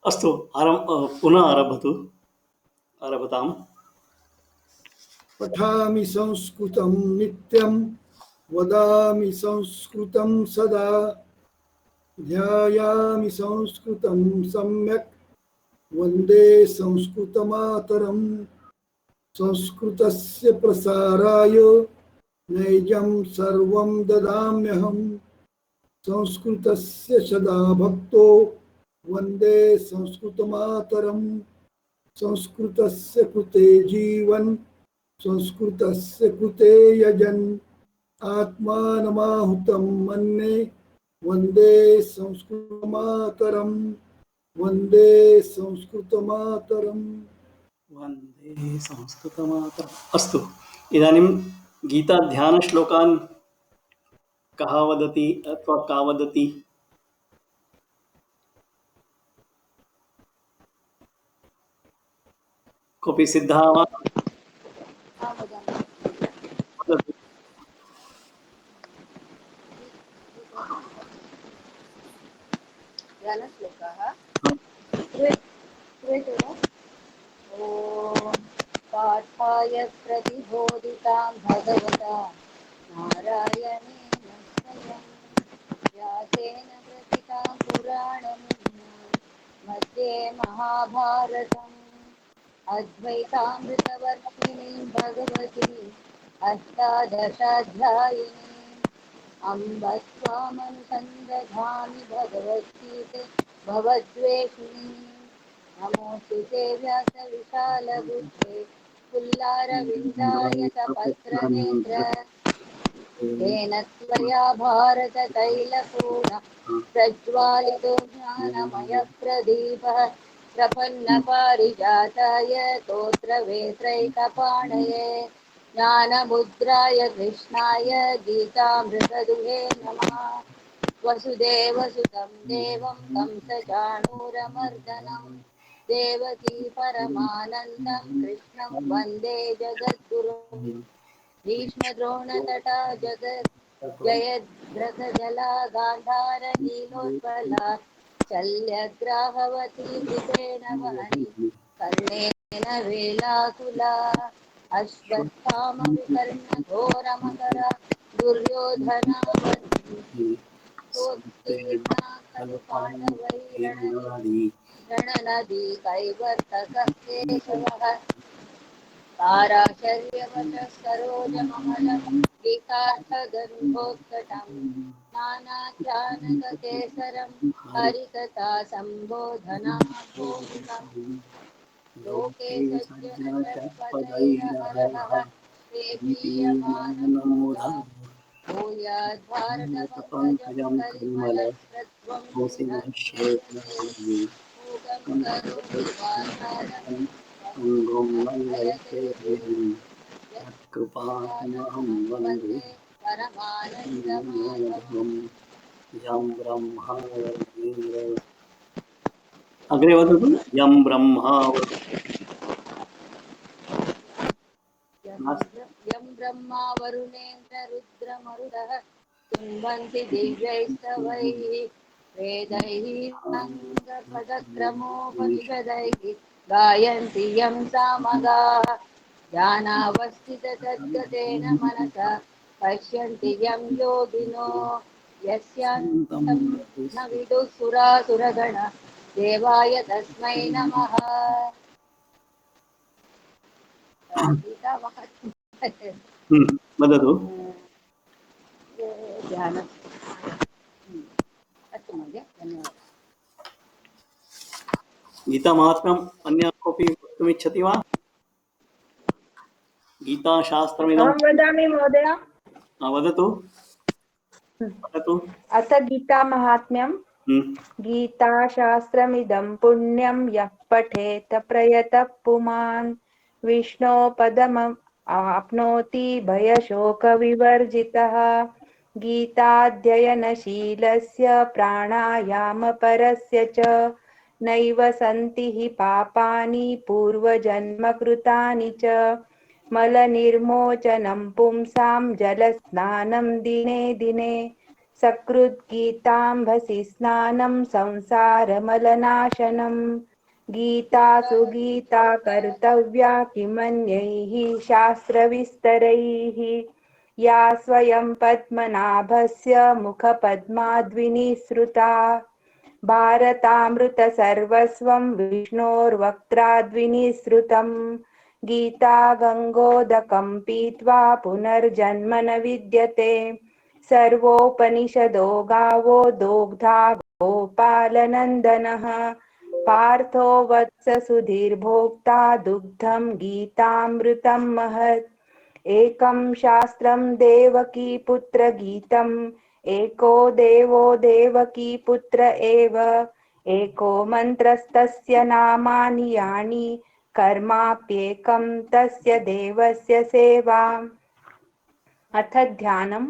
अस्तु पुनः आरभताम्। पठामि संस्कृतं नित्यं वदामि संस्कृतं सदा ध्यायामि संस्कृतं सम्यक् वन्दे संस्कृतमातरम् संस्कृतस्य प्रसाराय नैजं सर्वं ददाम्यहम् संस्कृतस्य सदा भक्तो वन्दे संस्कृतमातरम् संस्कृतस्य कृते जीवन् संस्कृतस्य कृते यजन् आत्मानमाहुतं मन्ये वन्दे संस्कृतमातरम् वन्दे संस्कृतमातरम् वन्दे संस्कृतमातरम्। अस्तु, इदानीं गीताध्यानश्लोकान् कः वदति अथवा का वदति? कोऽपि सिद्धः वा? वदतु। ध्यानश्लोकः ॐ पाठाय प्रतिबोधितां भगवता नारायणेन स्वयं व्यासेन प्रतितां पुराणम् मध्ये महाभारतम् अद्वैतामृतवर्षिणीं भगवतीम् अष्टादशाध्यायिनीम् अम्ब त्वामनुसन्दधामि भगवद्गीते भवद्वेषिणीम् नमोऽस्तु ते व्यासविशालबुद्धे पुल्लारविन्दायतपत्रनेत्र तेन त्वया भारततैलपूर्ण प्रज्वालितो ज्ञानमयप्रदीपः प्रपन्नपारिजाताय तोत्रवेत्रैकपाणये ज्ञानमुद्राय कृष्णाय गीतामृतदुहे नमः। वसुदेवसुतं देवं कंसचाणूरमर्दनं देवकी परमानन्दं कृष्णं वन्दे जगद्गुरुम् भीष्मद्रोणतटा जयद्रथजला गान्धारनीलोत्पला शल्यग्राहवती कृपेण वहनि कर्णेन वेलाकुला अश्वत्थामविकर्णघोरमकरा दुर्योधनावती सोत्तीर्णा खलु पाण्डवैरणनदी कैवर्तकः केशवः पाराशर्यवशः सरोजममलं विकार्थगन्धोत्कटं नानाध्यानककेसरं हरिकथा सम्बोधनाभोमुखम् लोके सज्जनषट्पदैरहरः प्रीयमाणमुदा भूयाद्भारतपङ्कजं कलिमलस्रत्वं मूगं करोति वाचालं जयते यत्कृपातमहं वन्दे परमानन्दमाधवम् यं ब्रह्मा वरुणेन्द्र। अग्रे वदतु। यं ब्रह्मा यं ब्रह्मा वरुणेन्द्ररुद्रमरुतः तुन्वन्ति दिव्यैस्तवैः वेदैः साङ्गपदक्रमोपनिषदैः गायन्ति यं सामगाः ध्यानावस्थिततद्गतेन मनसा पश्यन्ति यं योगिनो यस्यान्तं न विदुः सुरासुरगण देवाय तस्मै नमः। वदतु। ध्यान अस्तु महोदय, धन्यवादः। गीतामाहात्म्यम् अन्य कोऽपि वक्तुमिच्छति वा? गीताशास्त्रमिदं अहं वदामि महोदय। वदतु वदतु। अथ गीतामाहात्म्यं। गीताशास्त्रमिदं पुण्यं यः पठेत प्रयतः पुमान् विष्णोः पदम् आप्नोति भयशोकविवर्जितः। गीताध्ययनशीलस्य प्राणायामपरस्य च नैव सन्ति हि पापानि पूर्वजन्मकृतानि च। मलनिर्मोचनं पुंसां जलस्नानं दिने दिने सकृद्गीताम्भसि स्नानं संसारमलनाशनम् गीतासु गीता कर्तव्या किमन्यैः शास्त्रविस्तरैः या स्वयं पद्मनाभस्य मुखपद्माद्विनिसृता भारतामृतसर्वस्वं विष्णोर्वक्त्राद्विनिसृतं गीता गङ्गोदकं पीत्वा पुनर्जन्म न विद्यते सर्वोपनिषदो गावो दोग्धा गोपालनन्दनः पार्थो वत्स सुधीर्भोक्ता दुग्धं गीतामृतं महत् एकं शास्त्रं देवकी पुत्र गीतम् एको देवो देवकी पुत्र एव एको मन्त्रस्तस्य नामानि यानि कर्माप्येकं तस्य देवस्य सेवा अथ ध्यानम्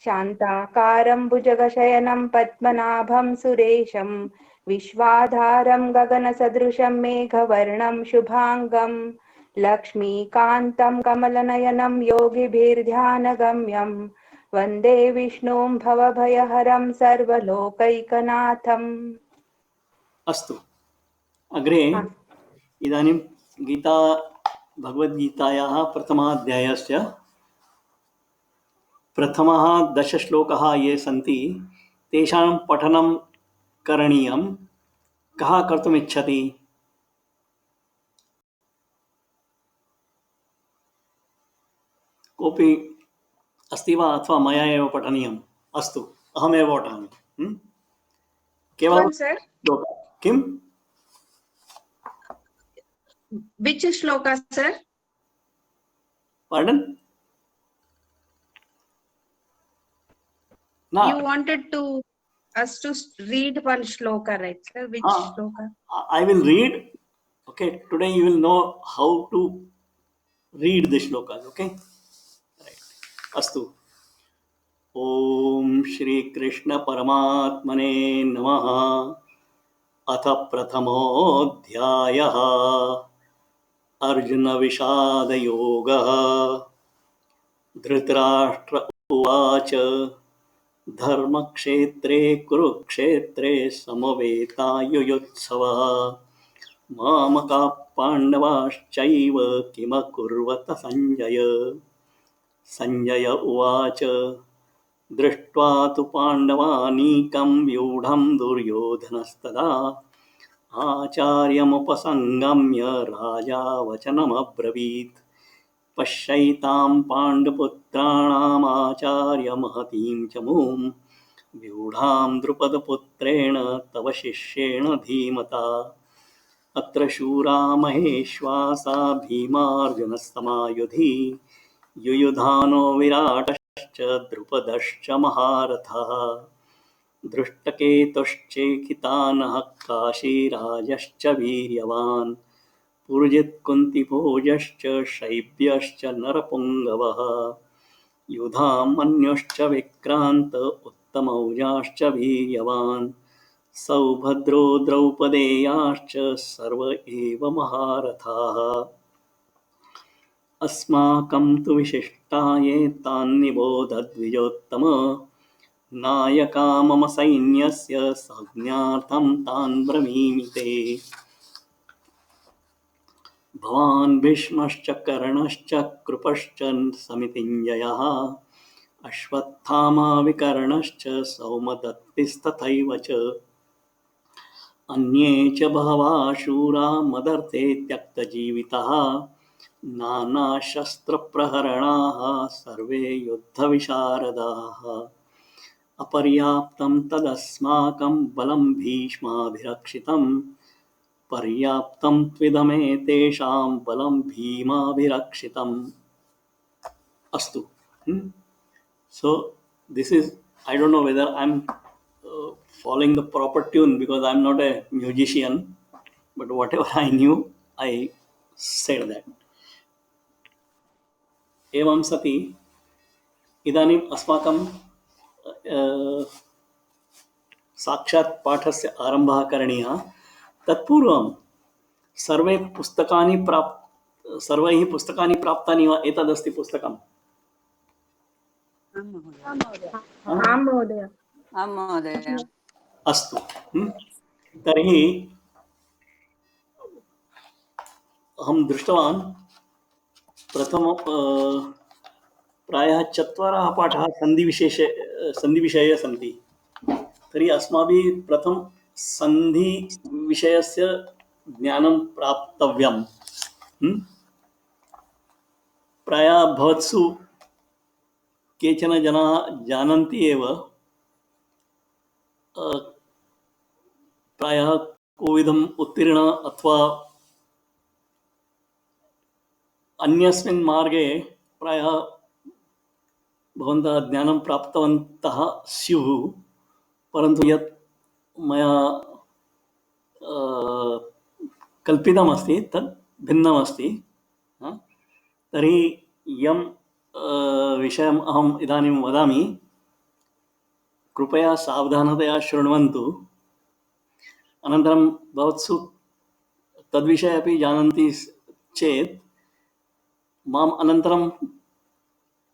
शान्ताकारं भुजगशयनं पद्मनाभं सुरेशं विश्वाधारं गगनसदृशं मेघवर्णं शुभाङ्गं लक्ष्मीकान्तं कमलनयनं योगिभिर्ध्यानगम्यं वन्दे विष्णुं भवभयहरं सर्वलोकैकनाथम्। अस्तु अग्रे इदानीं गीता भगवद्गीतायाः प्रथमाध्यायस्य प्रथमः 10 श्लोकाः ये सन्ति तेषां पठनं करणीयं। कः कर्तुम् इच्छति? कोऽपि अस्ति वा अथवा मया एव पठनीयम्? अस्तु अहमेव पठामि। केवलं श्लोकः किं? Which shloka, sir? Pardon? No. You wanted to us to read one shloka, right, sir? Which shloka? I will read. Okay, today you will know how to read the shlokas. Okay, right. Astu. Om Shri Krishna Paramatmane Namaha. अथ प्रथमोऽध्यायः अर्जुन विषाद योगः। धृतराष्ट्र उवाच धर्मक्षेत्रे कुरुक्षेत्रे समवेतायुयुत्सवः मामकाः पाण्डवाश्चैव किमकुर्वत संजय। संजय उवाच दृष्ट्वा तु पाण्डवानीकं व्यूढं दुर्योधनस्तदा आचार्यमुपसंगम्य राजा वचनमब्रवीत् पश्यैतां पाण्डुपुत्राणामाचार्यमहतीं च मूं व्यूढां द्रुपदपुत्रेण तव शिष्येण धीमता अत्र शूरा महेश्वासा भीमार्जुनस्तमायुधि युयुधानो विराटश्च द्रुपदश्च महारथः दृष्टकेतुश्चेकितानः काशीराजश्च वीर्यवान् पुरुजित्कुन्तिभोजश्च शैब्यश्च नरपुङ्गवः युधामन्युश्च विक्रान्त उत्तमौजाश्च वीर्यवान् सौभद्रो द्रौपदेयाश्च सर्व एव महारथाः अस्माकं तु विशिष्टाये तान्निबोधद्विजोत्तम नायका मम सैन्यस्य संज्ञार्थं तान् ब्रवीमि ते भवान् भीष्मश्च कर्णश्च कृपश्च समितिञ्जयः अश्वत्थामा विकर्णश्च सौमदत्तिस्तथैव च अन्ये च बहवः शूरा मदर्थे त्यक्तजीविताः नानाशस्त्रप्रहरणाः सर्वे युद्धविशारदाः अपर्याप्तं तदस्माकं बलं भीष्माभिरक्षितं पर्याप्तं त्विदमेतेषां बलं भीमाभिरक्षितम् अस्तु. So this is, I don't know whether I'm following the proper tune because I'm not a musician, but whatever I knew I said that. एवं सति इदानीम् अस्माकं साक्षात् पाठस्य आरम्भः करणीयः। तत्पूर्वं सर्वैः पुस्तकानि प्राप्तानि वा? एतदस्ति पुस्तकं आं महोदय। आं महोदय। अस्तु। तर्हि अहं दृष्टवान् प्रथम प्रायः 4 पाठाः सन्धिविषये सन्ति। तर्हि अस्माभिः प्रथम सन्धिविषयस्य ज्ञानं प्राप्तव्यं। प्रायः भवत्सु केचन जनाः जानन्ति एव, प्रायः कोविदम् उत्तीर्ण अथवा अन्यस्मिन् मार्गे प्रायः भवन्तः ज्ञानं प्राप्तवन्तः स्युः, परन्तु यत् मया कल्पितमस्ति तत् भिन्नमस्ति। तर्हि यं विषयम् अहम् इदानीं वदामि, कृपया सावधानतया शृण्वन्तु। अनन्तरं भवत्सु तद्विषये अपि जानन्ति चेत् माम् अनन्तरं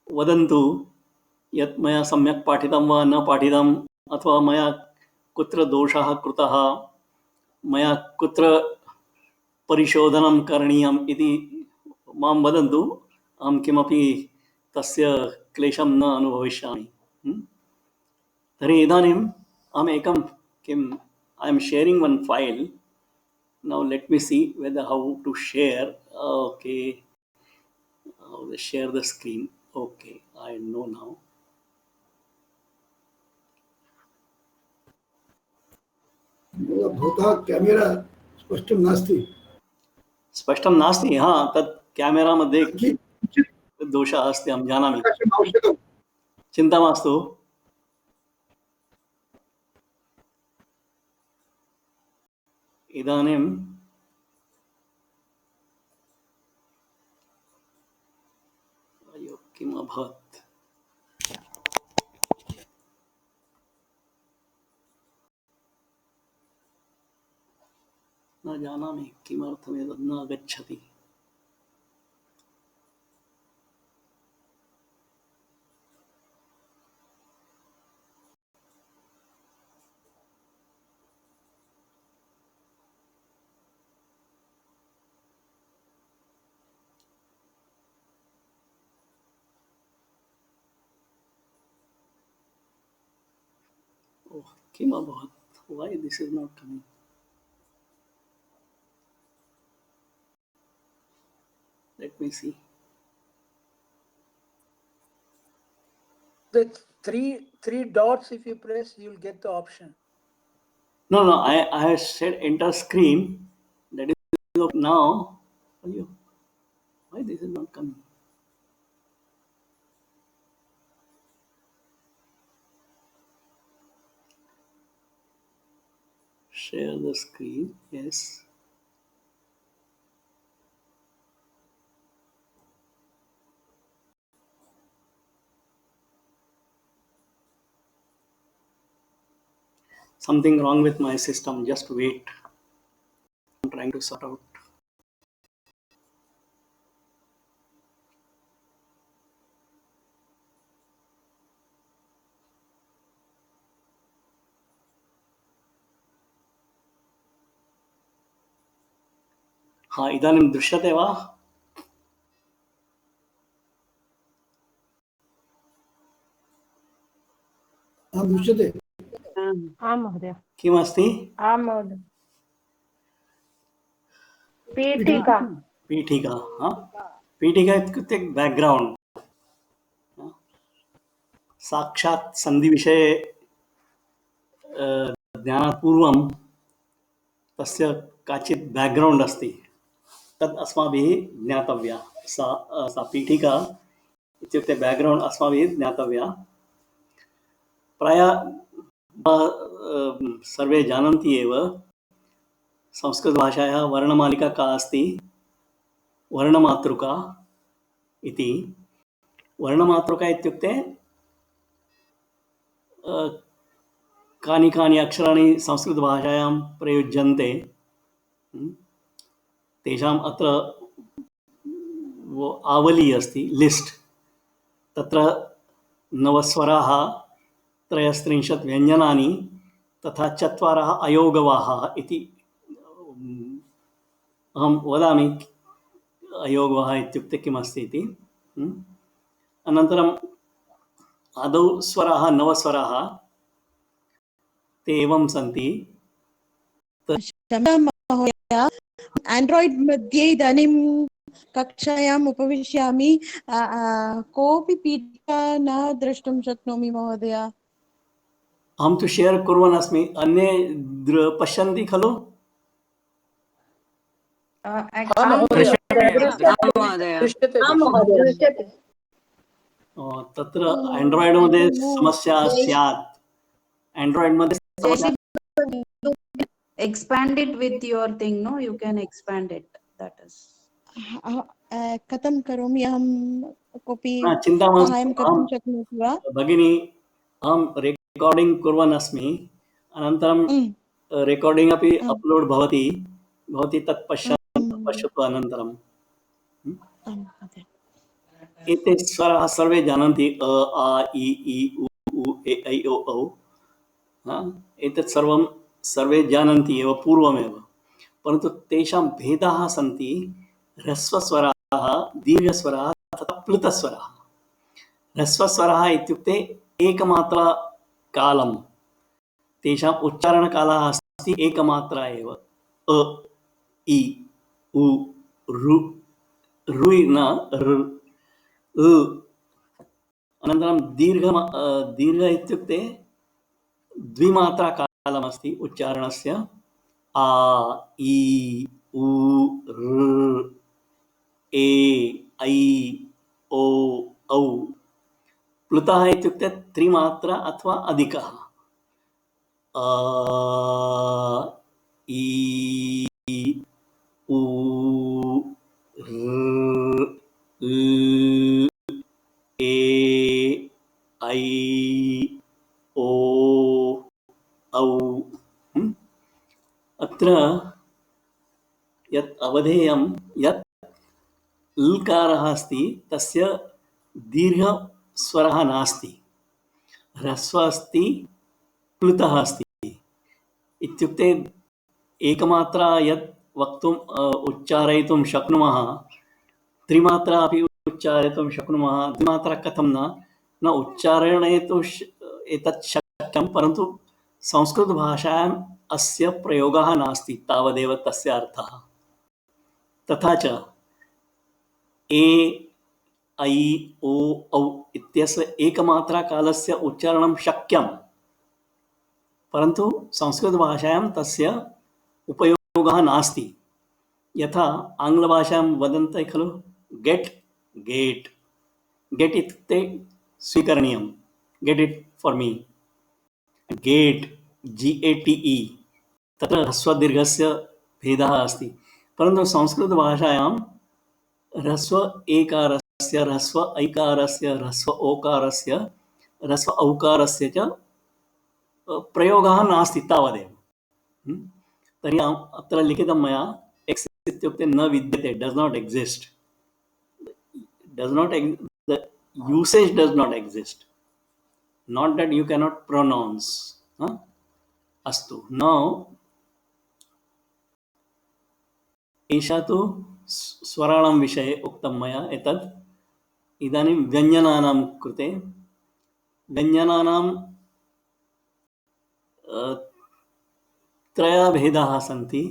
वदन्तु यत् मया सम्यक् पाठितं वा न पाठितम्, अथवा मया कुत्र दोषः कृतः, मया कुत्र परिशोधनं करणीयम् इति मां वदन्तु। अहं किमपि तस्य क्लेशं न अनुभविष्यामि। तर्हि इदानीम् अहम् एकं I am sharing one file. Now let me see whether how to share. Okay, how to share the screen. Okay, I know now. भवतः केमेरा स्पष्टं नास्ति। स्पष्टं नास्ति। हा, तत् केमेरा मध्ये किञ्चित् दोषः अस्ति, अहं जानामि। प्रकाशम् आवश्यकम्। चिन्ता मास्तु। इदानीं अयो किम् अभवत्? न जानामि किमर्थम् एतत् न आगच्छति। Oh, किम् अभवत्? Why this is not coming? Let me see. The three dots, if you press, you'll get the option. No, I have said enter screen. That is now. Ayyo, why this is not coming? Share the screen. Yes. Something wrong with my system. Just wait. I'm trying to sort out. हाँ, इदानीं दृश्यते वा? आं दृश्यते। आं महोदय। किमस्ति? आं महोदय। पीठिका। पीठिका। हाँ, पीठिका इत्युक्ते बैक्ग्रौण्ड्। साक्षात् सन्धिविषये ज्ञानात् पूर्वं तस्य काचित् बैक्ग्रौण्ड् अस्ति, तत् अस्माभिः ज्ञातव्या। सा पीठिका इत्युक्ते बैक्ग्रौण्ड् अस्माभिः ज्ञातव्या। प्रायः सर्वे जानन्ति एव, संस्कृतभाषायाः वर्णमालिका का अस्ति? वर्णमातृका इति। वर्णमातृका इत्युक्ते कानि कानि अक्षराणि संस्कृतभाषायां प्रयुज्यन्ते, तेषाम् अत्र वो आवली अस्ति, लिस्ट्। तत्र नवस्वराः 33 व्यञ्जनानि तथा 4 अयोगवाः इति अहं वदामि अयोगवाः इत्युक्ते किमस्ति इति। अनन्तरम् आदौ स्वराः नवस्वराः ते एवं सन्ति। महोदय आण्ड्राय्ड् मध्ये इदानीं कक्षायाम् उपविशामि कोऽपि पीठिका न द्रष्टुं शक्नोमि महोदय। अहं तु शेर् कुर्वन् अस्मि, अन्ये पश्यन्ति खलु? दृश्यते। तत्र आण्ड्राय्ड् मध्ये समस्या स्यात्। आण्ड्राय्ड् मध्ये expand it with your thing, no? You can expand it. That is. कथं करोमि अहं कोऽपि चिन्ता सहायं कर्तुं शक्नोति वा? भगिनी, अहं रेकार्डिङ्ग् कुर्वन् अस्मि, अनन्तरं रेकार्डिङ्ग् अपि अप्लोड् भवति, भवती तत् पश्यतु अनन्तरं। एते स्वराः सर्वे जानन्ति, अ आ इ ई उ ऊ ए ऐ ओ औ। एतत् सर्वं सर्वे जानन्ति एव पूर्वमेव, परन्तु तेषां भेदाः सन्ति। ह्रस्वस्वराः, दीर्घस्वराः तथा प्लुतस्वराः। ह्रस्वस्वराः इत्युक्ते एकमात्रा कालं, तेषाम् उच्चारणकालः अस्ति एकमात्रा एव, अ इ उ ऋ ऋ न ऋ ऋ। अनन्तरं दीर्घ इत्युक्ते द्विमात्रा कालमस्ति उच्चारणस्य, आ इ उ ऋ ए ऐ ओ औ। प्लुतः इत्युक्ते त्रिमात्रा अथवा अधिकः, अ इ उ ऋ ल ए ऐ ओ औ। अत्र यत् अवधेयं यत् लकारः अस्ति तस्य दीर्घस्वरः नास्ति, ह्रस्व अस्ति, प्लुतः अस्ति। इत्युक्ते एकमात्रा यत् वक्तुम् उच्चारयितुं शक्नुमः, त्रिमात्रा अपि उच्चारयितुं शक्नुमः, द्विमात्रा कथं न उच्चारणे तु एतत् शक्यं, परन्तु संस्कृतभाषायाम् अस्य प्रयोगः नास्ति, तावदेव तस्य अर्थः। तथा च ए ऐ ओ औ इत्यस्य एकमात्रा कालस्य उच्चारणं शक्यं, परन्तु संस्कृतभाषायां तस्य उपयोगः नास्ति। यथा आङ्ग्लभाषायां वदन्ति खलु, गेट् गेट् गेट् इत्युक्ते स्वीकरणीयं, get it for me. Get GATE, तत्र ह्रस्वदीर्घस्य भेदः अस्ति, परन्तु संस्कृतभाषायां ह्रस्व एकारस्य, ह्रस्व ऐकारस्य, ह्रस्व ओकारस्य, ह्रस्व औकारस्य च प्रयोगः नास्ति, तावदेव। तर्हि अत्र लिखितं मया, एक्स् इत्युक्ते न विद्यते, does not exist, the usage does not exist, not that you cannot pronounce. Astu. Now एषा तु स्वराणां विषये उक्तं मया। एतत् इदानीं व्यञ्जनानां कृते, व्यञ्जनानां त्रयः भेदाः सन्ति।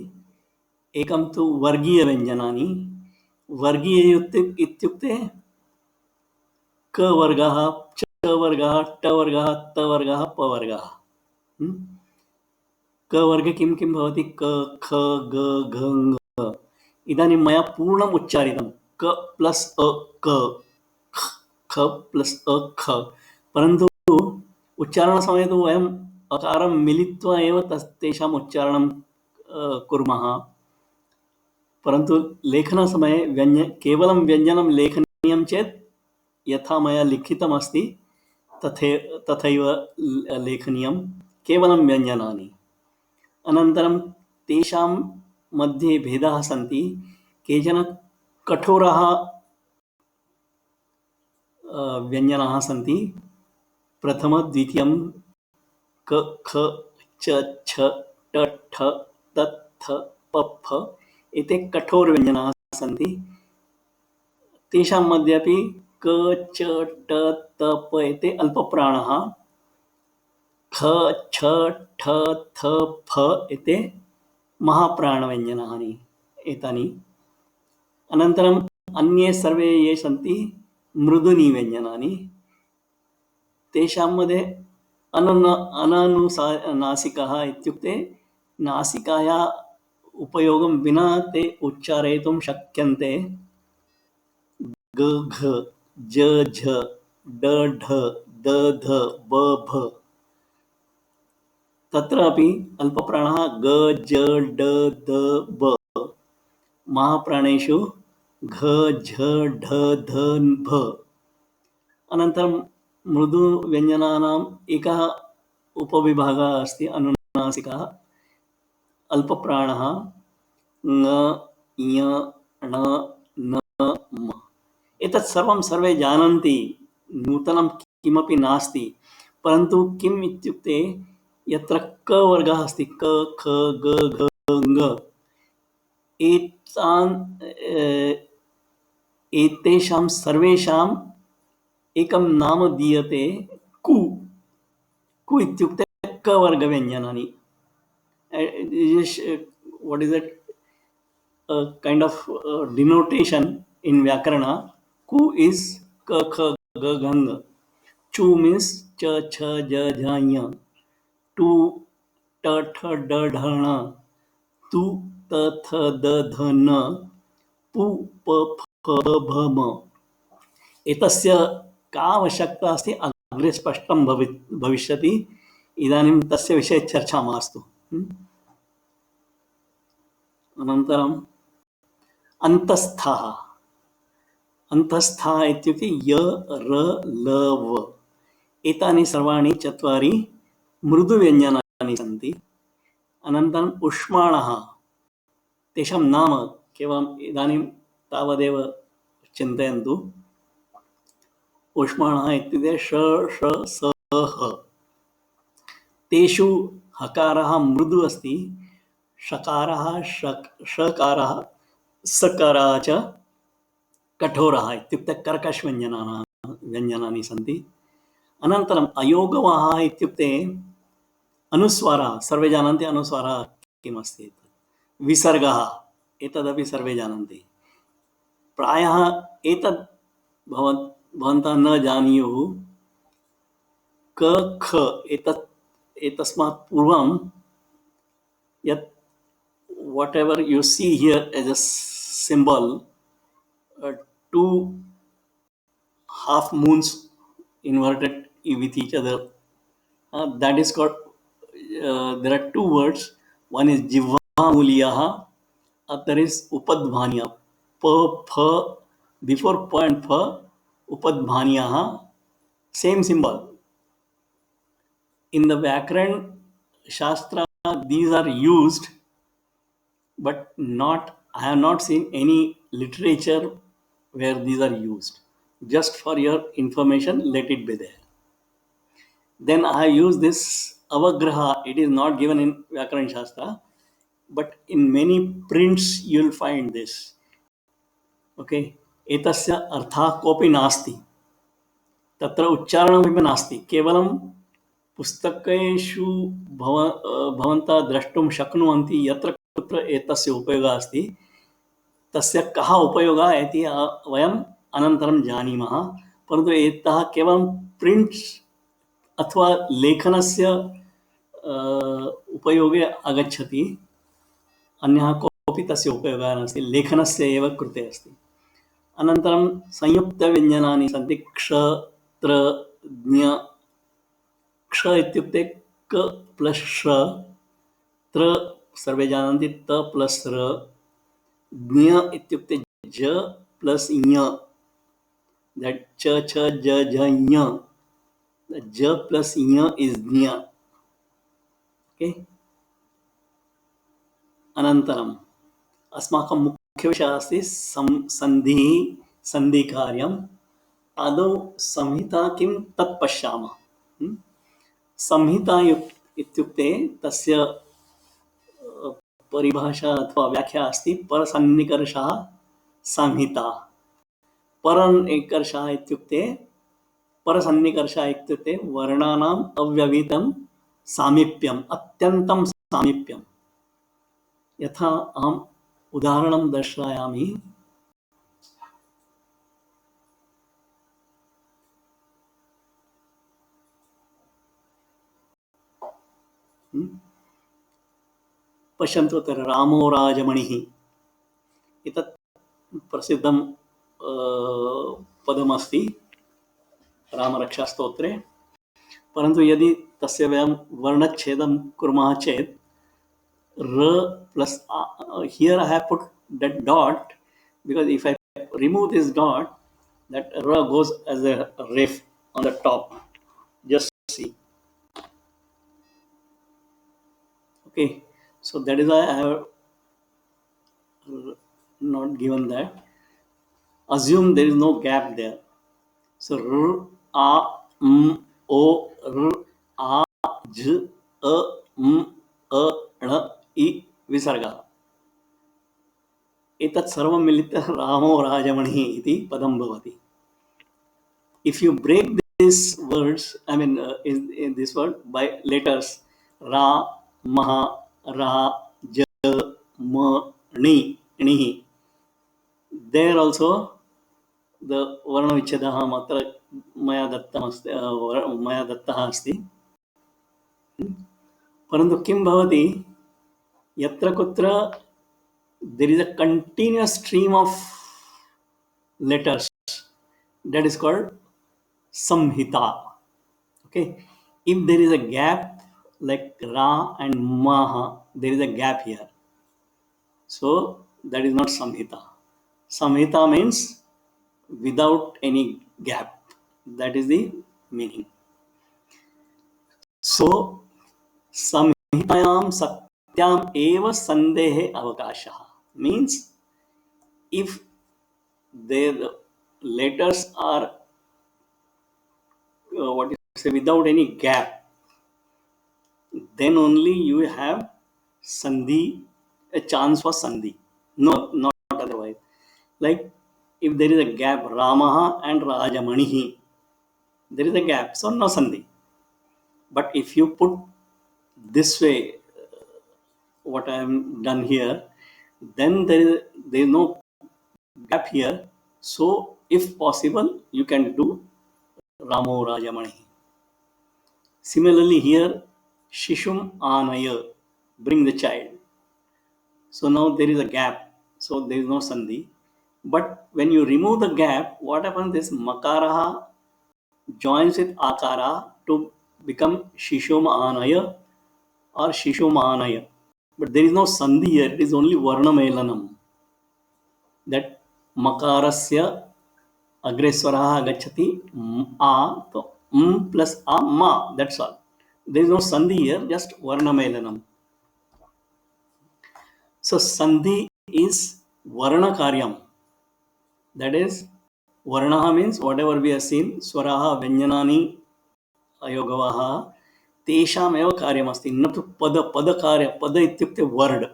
एकं तु वर्गीयव्यञ्जनानि। वर्गीय इत्युक्ते क वर्गः, च वर्गः, ट वर्गः, त वर्गः, प वर्गः। क वर्गे किं किं भवति, क ख ग घ ङ। इदानीं मया पूर्णम् उच्चारितं, क प्लस् अ क, ख प्लस् अ ख, परन्तु उच्चारणसमये तु वयम् अकारं मिलित्वा एव तेषाम् उच्चारणं कुर्मः, परन्तु लेखनसमये केवलं व्यञ्जनं लेखनीयं चेत् यथा मया लिखितमस्ति तथैव लेखनीयं, केवलं व्यञ्जनानि। अनन्तरं तेषां मध्ये भेदाः सन्ति। केचन कठोराः व्यञ्जनाः सन्ति, प्रथम द्वितीयं क ख च छ ट ठ त थ प फ एते कठोरव्यञ्जनाः सन्ति। तेषां मध्येपि क च ट त प एते अल्पप्राणाः, ख छ ठ थ फ एते महाप्राणव्यञ्जनानि एतानि। अनन्तरम् अन्ये सर्वे ये सन्ति मृदूनि व्यञ्जनानि, तेषां मध्ये अननुनासिकाः इत्युक्ते नासिकाया उपयोगं विना ते उच्चारयितुं शक्यन्ते। ग घ ज झ ड ढ द ध ब भ। तत्रापि अल्पप्राणः ग ज ड द ब, महाप्राणेषु घ झ ढ ध भ। अनन्तरं मृदुव्यञ्जनानाम् एकः उपविभागः अस्ति अनुनासिकः, अल्पप्राणः ङ ञ ण न म। एतत् सर्वं सर्वे जानन्ति, नूतनं किमपि नास्ति। परन्तु किम् इत्युक्ते यत्र क वर्गः अस्ति क ख ग घ ङ, एतेषां सर्वेषाम् एकं नाम दीयते कु। कु इत्युक्ते क वर्गव्यञ्जनानि। What is it? A kind of denotation in Vyakarana. Ku is ka kha ga gang. Chu means cha cha ja jha nya. Tu ta tha da dha na. Tu ta tha da dha na. Pu pa pha ba bha ma. एतस्य का आवश्यकता अस्ति अग्रे स्पष्टं भविष्यति। इदानीं तस्य विषये चर्चा मास्तु। अनन्तरम् अन्तस्थः। अन्तस्थः इत्युक्ते य र ल व, एतानि सर्वाणि चत्वारि मृदुव्यञ्जनानि सन्ति। अनन्तरम् उष्माणः, तेषां नाम केवलम् इदानीं तावदेव चिन्तयन्तु। उष्माणः इत्युक्ते श ष स ह, तेषु हकारः मृदु अस्ति, षकारः षकारः सकारः च कठोरः इत्युक्ते कर्कशव्यञ्जनानि सन्ति। अनन्तरम् अयोगवाः इत्युक्ते अनुस्वारः, सर्वे जानन्ति अनुस्वारः किमस्ति। विसर्गः, एतदपि सर्वे जानन्ति। प्रायः एतद् भवन्तः न जानीयुः। क ख एतस्मात् पूर्वं यत् whatever you see here as a symbol, two half moons inverted with each other, that is called, there are two words. One is jivhamuliyah, other is upadbhaniya. P, ph, before p and ph, upadbhaniyah, same symbol. In the Vyakaran Shastra, these are used, but I have not seen any literature where these are used. Just for your information, let it be there. Then I have used this avagraha. It is not given in Vyakaran Shastra, but in many prints you will find this. Okay, etasya artha kopi nasti, tatra uchcharanamapि नास्ति, केवलं पुस्तकेषु भवन्तः द्रष्टुं शक्नुवन्ति यत्र कुत्र एतस्य उपयोगः अस्ति। तस्य कः उपयोगः इति वयम् अनन्तरं जानीमः। परन्तु एतः केवलं प्रिण्ट्स् अथवा लेखनस्य उपयोगे आगच्छति, अन्यः कोऽपि तस्य उपयोगः नास्ति, लेखनस्य एव कृते अस्ति। अनन्तरं संयुक्तव्यञ्जनानि सन्ति क्ष त्र ज्ञ। क्ष इत्युक्ते क प्लस् श, त्र सर्वे जानन्ति त प्लस् र, ज्ञ इत्युक्ते ज प्लस् ञ, that च छ ज झ ञ, ज प्लस् ञ is ज्ञ. Okay. अनन्तरम् अस्माकं मुख्यविषयः अस्ति सन्धिः, सन्धिकार्यम्। आदौ संहिता किं तत् पश्यामः। संहिता इत्युक्ते तस्य परिभाषा अथवा व्याख्या अस्ति परसन्निकर्षः संहिता। परनिकर्षः इत्युक्ते परसन्निकर्षः इत्युक्ते वर्णानाम् अव्यवहितं सामीप्यम्, अत्यन्तं सामीप्यं। यथा अहम् उदाहरणं दर्शयामि। पश्यन्तु अत्र रामो राजमणिः एतत् प्रसिद्धं पदमस्ति रामरक्षास्तोत्रे। परन्तु यदि तस्य वयं वर्णच्छेदं कुर्मः चेत् र plus here I have put that dot because if I remove this dot, that ra goes as a ref on the top. Just see. Okay, so that is why I have not given that. Assume there is no gap there. So r, a, o, r, a, j, a, a, ण, इ विसर्गः। एतत् सर्वं मिलित्वा रामो राजमणिः इति पदं भवति। If you break these words, I mean in this word by letters, ra, maha, ra, ja, ma, ni, णिः, there also the वर्णविच्छेदः मात्र मया दत्तः अस्ति। परन्तु किं भवति, यत्र कुत्र there is a continuous stream of letters, that is called samhita. Okay, if there is a gap like ra and maha, there is a gap here, so that is not samhita. Samhita means without any gap, that is the meaning. So samhitayam satyam eva sandehe avakashah means if the letters are what you say without any gap, then only you have sandhi, a chance for sandhi. No, not otherwise. Like if there is a gap, Ramaha and Rajamanihi, there is a gap, so no sandhi. But if you put this way, what I am done here, then there is no gap here. So if possible, you can do Ramo Rajamanihi. Similarly here, Shishum Anaya, bring the child. So now there is a gap, so there is no sandhi. But when you remove the gap, what happens is Makaraha joins with Akara to become Shishum Anaya or Shishum Anaya. But there is no sandhi here, it is only Varnamelanam. That Makarasya Agreswaraha Gachati A, so plus A, Ma, that's all. There is no sandhi here, just Varnamelanam. So sandhi is Varna Karyam. That is, Varnaha means whatever we have seen, Swaraha, Vyanjanani, Ayogavaha, Tesham eva karyamasti. Not pada, pada karya, pada ityukte word.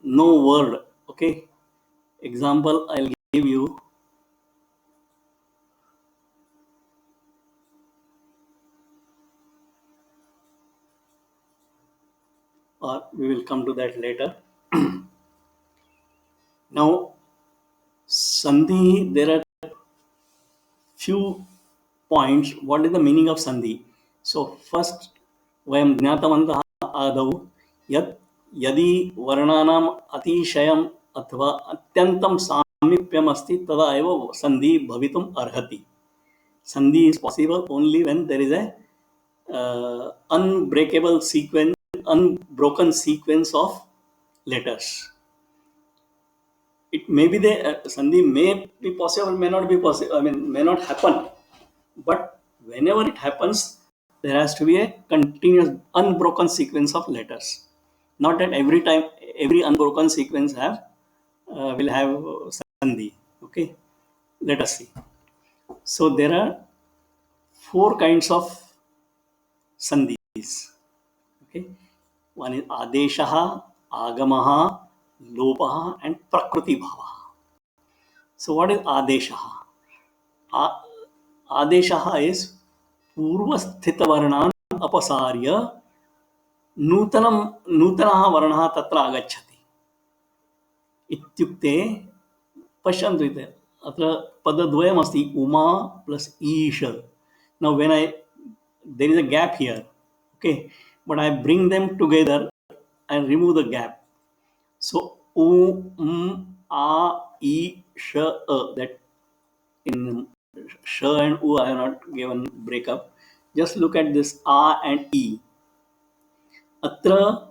No word, okay? Example I'll give you. Or we will come to that later. Now, sandhi, there are few points. What is the meaning of sandhi? So first, vayam jnatavantah adau yat yadi varnanam atishayam अथवा अत्यंतम सामीप्यम अस्ति तदा एव संधि भवितुम अर्हति. Sandhi is possible only when there is a unbreakable sequence, unbroken sequence of letters. It may be the sandhi may be possible, may not be possible. I mean, may not happen. But whenever it happens, there has to be a continuous, unbroken sequence of letters. Not that every time, every unbroken sequence will have sandhi. Okay, let us see. So there are four kinds of sandhis. Okay, one is adeshaha, agamaha, lopaha, and prakriti bhava. So what is adeshaha? Adeshaha is पूर्वस्थित वर्णान् अपसार्य नूतनः वर्णः तत्र आगच्छति इत्युक्ते पश्यन्तु इति अत्र पदद्वयमस्ति Uma plus Isha. Now when there is a gap here, okay, but I bring them together and remove the gap. So a e sh that in sh and u I have not given breakup. Just look at this a and e. Atra,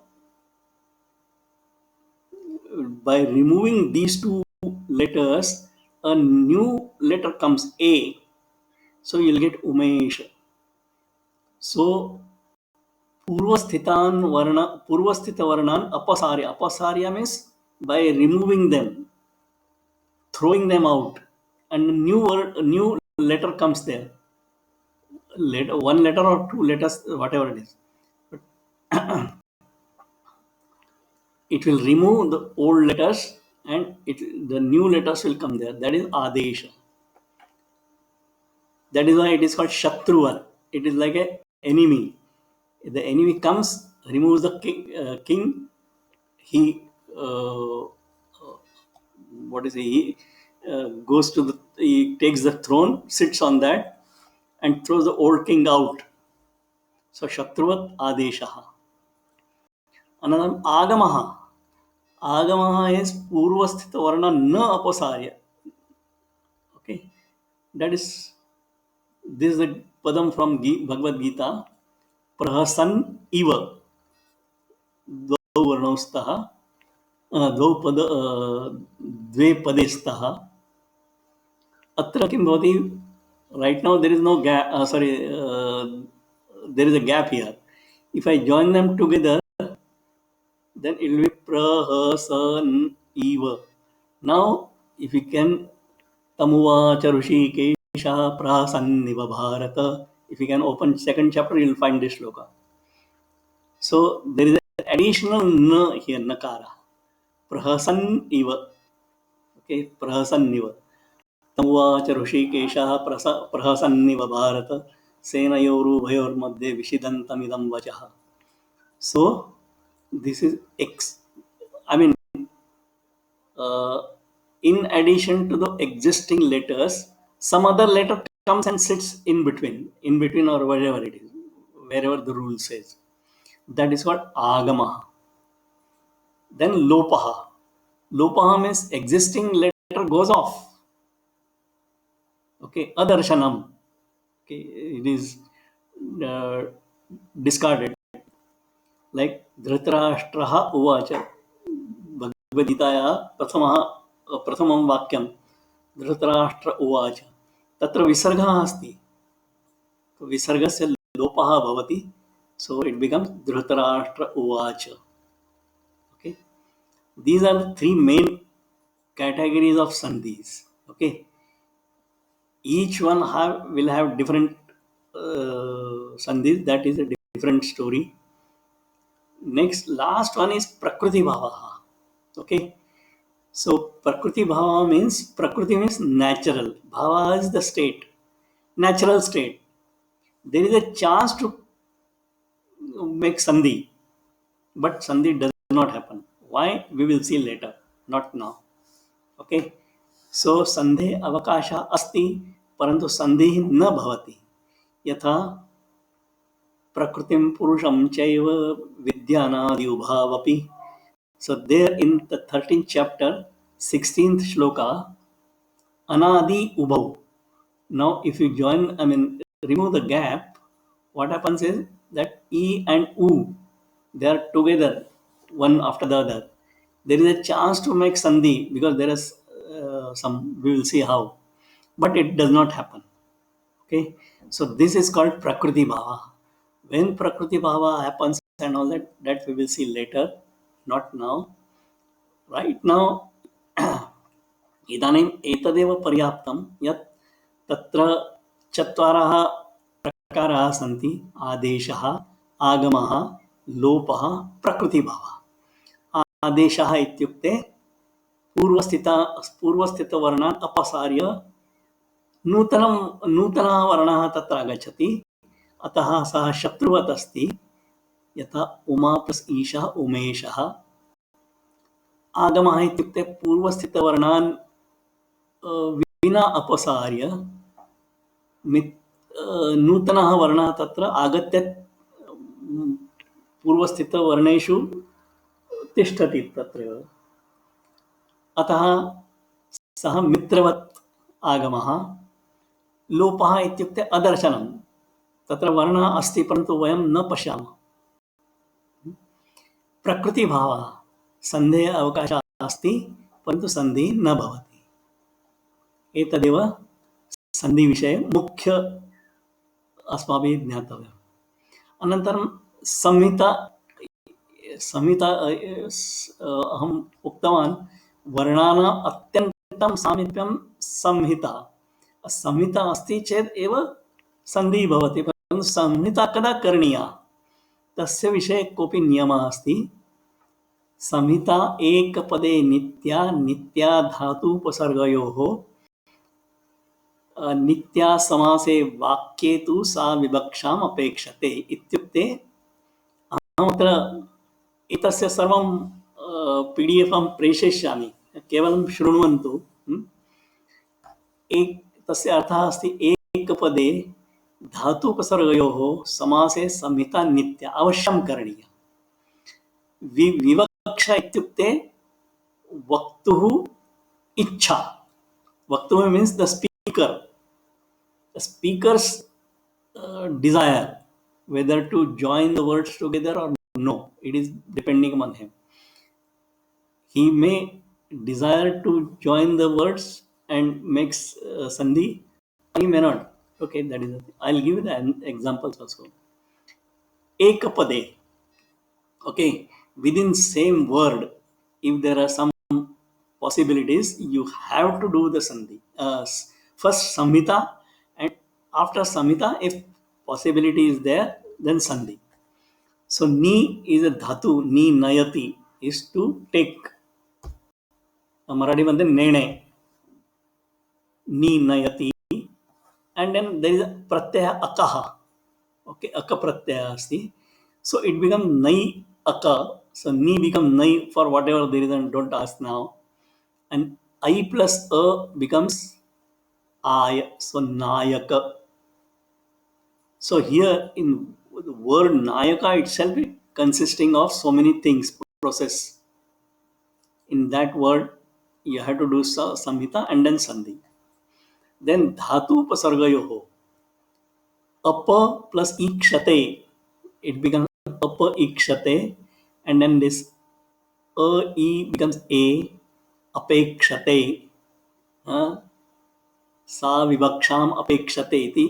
by removing these two letters, a new letter comes a. So you'll get umesh. So पूर्वस्थित varnan apasarya means by removing them, throwing them out, and a new letter comes there. One letter or two letters, whatever it is. It will remove the old letters and the new letters will come there. That is adesha. That is why it is called Shatruva. It is like an enemy. If the enemy comes, removes the king, he goes to he takes the throne, sits on that, and throws the old king out. So Shatruvat Adeshaha. Another Agamaha. Agamaha is Purvasthita Varna na apasarya. Okay, that is this is the padam from Bhagavad Gita. Prahasan iva dvau varnaustah dvau pada dve padestah. Atra kim bhavati. Right now there is no gap. There is a gap here. If I join them together, then it will be prahasan iva. Now, if we can tamuvacha Hrishikesha prahasanniva bharata. If you can open second chapter, you will find this shloka. So there is an additional na here, nakara. Prahasan iva. Okay, prahasanniva. Tamuvacha Hrishikesha prahasanniva bharata. Senayoruvayormadhye vishidantamidam vachaha. So this is in addition to the existing letters, some other letter comes and sits in between or whatever it is, wherever the rule says. That is what agamaha. Then lopaha. Lopaha means existing letter goes off. Okay, adarshanam. Okay, it is discarded. Like Dhritarashtraha uvacha. Bhagavad Gita pratamam vakyam. Dhritarashtra uvacha. Tatra visargah asti. Visargasya lopaha bhavati. So it becomes Dhritarashtra uvacha. Okay. These are the three main categories of sandhis. Okay. Each one will have different sandhis. That is a different story. Next, last one is prakriti bhavaha. Okay. So prakriti bhava means prakriti means natural. Bhava is the state, natural state. There is a chance to make sandhi, but sandhi does not happen. Why? We will see later, not now. Okay. So sandhe avakasha asti, parantu sandhi na bhavati. Yatha prakritim purusham chaiva vidyanadi ubhavapi. So there in the 13th chapter, 16th shloka, anadi ubhav. Now if you remove the gap, what happens is that E and U, they are together, one after the other. There is a chance to make sandhi because there is we will see how, but it does not happen. Okay, so this is called prakriti bhava. When prakriti bhava happens and all that we will see later, not now. Right now, इदानीम् एतदेव पर्याप्तं यत् तत्र चत्वारः प्रकाराः सन्ति आदेशः आगमः लोपः प्रकृतिभावः आदेशः इत्युक्ते पूर्वस्थितवर्णान् अपसार्य नूतनः वर्णः तत्र आगच्छति अतः सः शत्रुवत् अस्ति यथा उमा प्लस ईशः उमेशः आगमः इत्युक्ते पूर्वस्थितवर्णान् विना अपसार्य नूतनः वर्णः तत्र आगत्य पूर्वस्थितवर्णेषु तिष्ठति तत्रैव अतः सः मित्रवत् आगमः लोपः इत्युक्ते अदर्शनं तत्र वर्णः अस्ति परन्तु वयं न पश्यामः प्रकृतिभावः सन्धेः अवकाशः अस्ति परन्तु सन्धिः न भवति एतदेव सन्धिविषये मुख्य अस्माभिः ज्ञातव्यम् अनन्तरं संहिता अहम् उक्तवान् वर्णानाम् अत्यन्तं सामीप्यं संहिता संहिता अस्ति चेत् एव सन्धिः भवति परन्तु संहिता कदा करणीया तस्य विषये कोऽपि नियमः अस्ति संहिता एकपदे नित्या नित्या धातुपसर्गयोः नित्या समासे वाक्ये तु सा विवक्षाम् अपेक्षते इत्युक्ते अहमत्र एतस्य सर्वं PDF अहं प्रेषयिष्यामि केवलं शृण्वन्तु तस्य अर्थः अस्ति एकपदे धातुपसर्गयोः समासे संहिता नित्या अवश्यं करणीया विवक्षा इत्युक्ते वक्तुः इच्छा वक्तुः means the speaker's desire whether to join the words together or no it is depending on him he may desire to join the words and makes sandhi he may not okay that is the thing. I'll give you the examples also ekapade okay within same word if there are some possibilities you have to do the sandhi first samhita and after samhita if possibility is there then sandhi so ni is a dhatu ni nayati is to take marathi मध्ये निर्णय ni nayati and then there is a pratyaya akaha okay aka pratyaya asti so it becomes nai aka so ni become nai for whatever the reason don't ask now and I plus a becomes I so nayaka so here in the word nayaka itself is consisting of so many things process in that word you have to do samhita and then sandhi then dhatu upasargayoho apa plus ikshate it becomes apa ikshate and then this a e becomes a apekshate सा विवक्षाम् अपेक्षते इति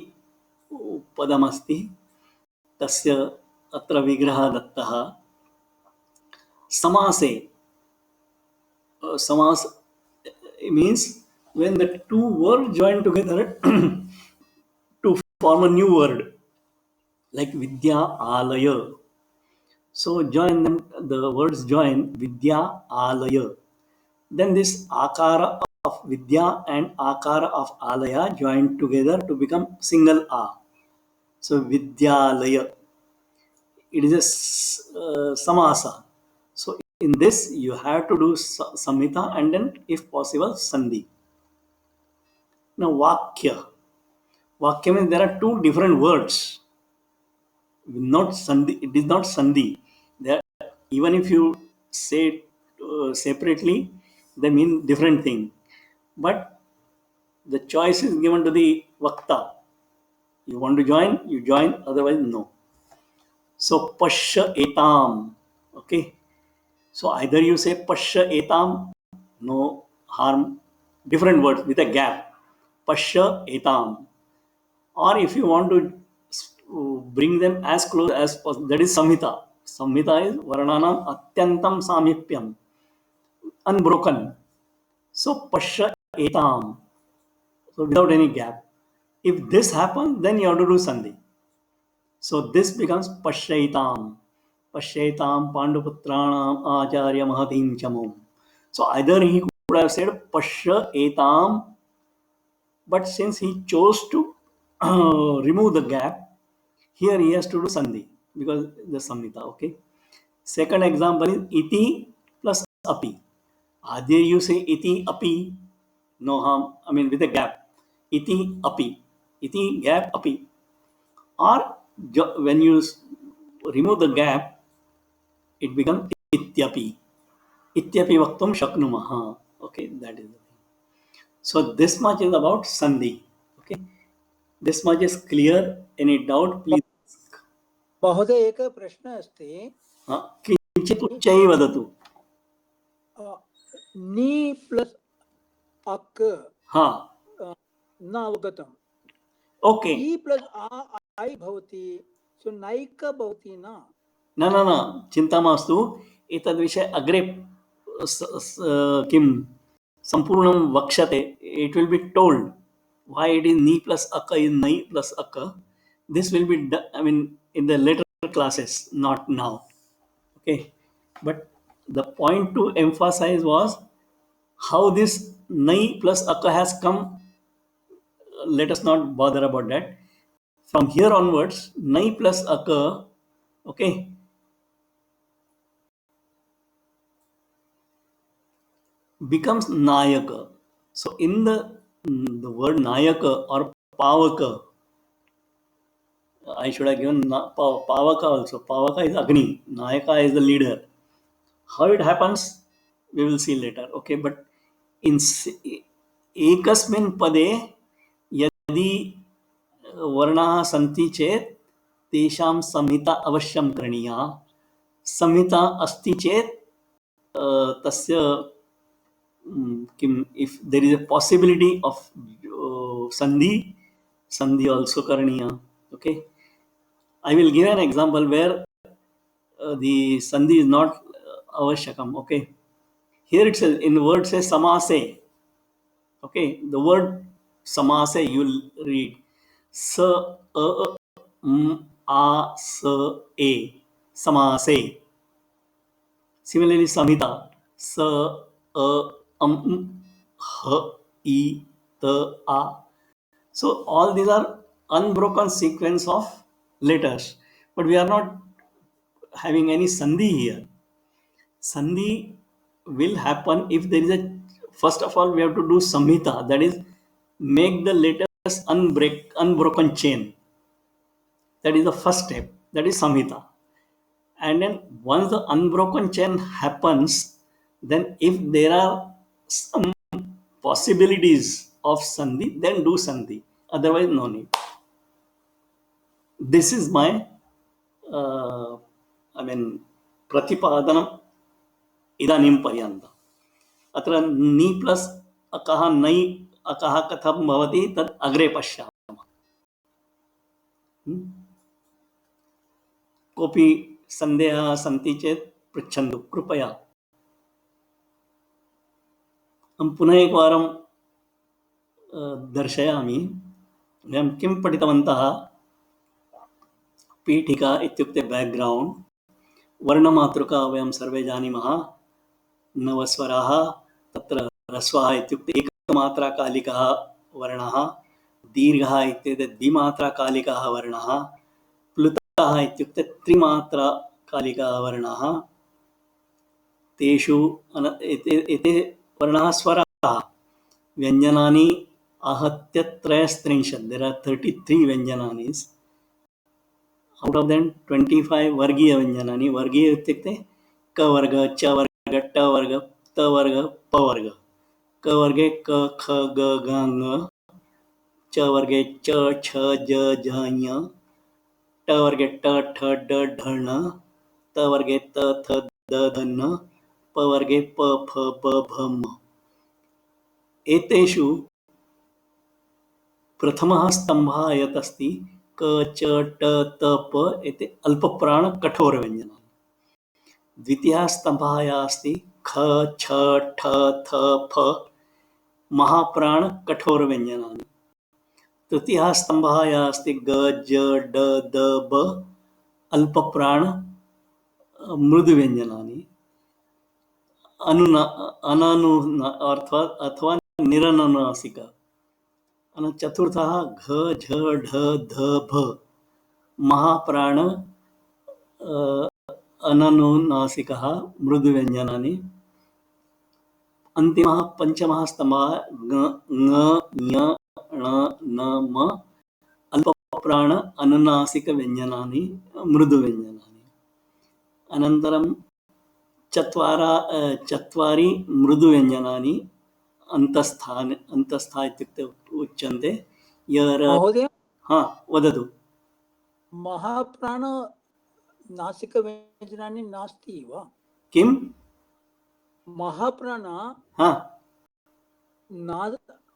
पदमस्ति तस्य अत्र विग्रहः दत्तः समासे समास means when the two words join together to form a new word like vidya alaya so join them the words join vidya alaya then this akara of vidya and akara of alaya join together to become single a so vidyalaya it is a samasa so in this you have to do samhita and then if possible sandhi now vakya means there are two different words not sandhi it is not sandhi there even if you say it, separately they mean different thing but the choice is given to the vakta you want to join you join otherwise no so pashya etam okay so either you say pashya etam no harm different words with a gap pashya etam or if you want to bring them as close as possible that is samhita is varnanam atyantam samipyam unbroken so pashya etam so without any gap if this happens then you have to do sandhi So this becomes Pashyaitam. Pashyaitam Panduputranam Acharya Mahatim Chamum. So either he could have said Pashyaitam, but since he chose to remove the gap, here he has to do Sandhi because the Samhita. Okay. Second example is iti plus api. Either you say iti api, no harm, I mean with a gap. Iti api. Iti gap api. Or when you remove the gap, it becomes ityapi. Ityapi vaktum shaknumaha. Okay, that is the thing. So this much is about Sandhi. Okay. This much is clear. Any doubt, please. महोदय एकः प्रश्नः अस्ति किञ्चित् उच्चैः वदतु. नी plus अक् न अवगतम्. Okay. E plus ऐ भवति, सो नैक भवति न. न चिन्ता मास्तु. एतद्विषये अग्रे किं सम्पूर्णं वक्ष्यते. It will be told why it is ni plus akka is nai plus akka. This will be I mean in the later classes, not now. Okay, but the point to emphasize was how this nai plus akka has come. Let us not bother about that. From here onwards, nai plus akka, okay, becomes nayaka. So in the word nayaka or pavaka, I should have given pavaka also. Pavaka is Agni, nayaka is the leader. How it happens, we will see later. Okay, but in ekasmin pade यदि वर्णाः सन्ति चेत् तेषां संहिता अवश्यं करणीया. संहिता अस्ति चेत् तस्य किम्, if there is a possibility of sandhi also karaniya. Okay, I will give an example where the sandhi is not avashyakam. Okay, here it says, in the word says samase. Okay, the word samase you will read sa a a sa a samase. Similarly, samhita sa a h I ta a. So all these are unbroken sequence of letters, but we are not having any sandhi here. Sandhi will happen if there is a, first of all we have to do samhita, that is make the letters unbroken chain. That is the first step, that is samhita. And then once the unbroken chain happens, then if there are some possibilities of sandhi, then do sandhi. Otherwise, no need. This is my, प्रतिपादनम् इदानीं पर्यन्तम्. अत्र नि plus अकः नै अकः कथं भवति तत् अग्रे पश्यामः. कोऽपि सन्देहाः सन्ति चेत् पृच्छन्तु कृपया. अहं पुनः एकवारं दर्शयामि. वयं किं पठितवन्तः. पीठिका इत्युक्ते बैक्ग्रौण्ड्. वर्णमातृका वयं सर्वे जानीमः. नवस्वराः, तत्र ह्रस्वः इत्युक्ते एकमात्राकालिकः वर्णः. दीर्घः इत्युक्ते द्विमात्राकालिकः वर्णः. प्लुतः इत्युक्ते त्रिमात्राकालिकः वर्णः. तेषु एते वर्णाः स्वराः. व्यञ्जनानि आहत्य 33. There are 33 व्यञ्जनानि. Out of them 25 वर्गीय व्यञ्जनानि. वर्गीय इत्युक्ते क वर्ग, च वर्ग, ट वर्ग, त वर्ग, प वर्ग. क वर्गे क ख ग घ ङ. च वर्गे च छ ज झ ञ. ट वर्गे ट ठ ड ढ ण. त वर्गे त थ द ध न. प वर्गे प फ ब भ म. एतेषु प्रथमः स्तम्भः यत् अस्ति क च ट त प एते अल्पप्राण कठोर व्यञ्जनानि. द्वितीयः स्तम्भः यः अस्ति ख छ ठ थ फ महाप्राण कठोर व्यञ्जनानि. तृतीयः स्तम्भः यः अस्ति ग ज ड द ब अल्पप्राण मृदुव्यञ्जनानि अथवा निरनुनासिक। चतुर्थः घ झ ढ ध भ महाप्राण अननुनासिकः मृदुव्यञ्जनानि। अन्तिमः पञ्चमः स्तम्भः ङ ङ ञ ण न म अल्पप्राण अनुनासिकव्यञ्जनानि मृदुव्यञ्जनानि। अनन्तरं चत्वारि मृदुव्यञ्जनानि अन्तस्था इत्युक्ते उच्यन्ते। महोदय, हा, वदतु। महाप्राण नासिकव्यञ्जनानि नास्ति वा? किं? महाप्राण हा,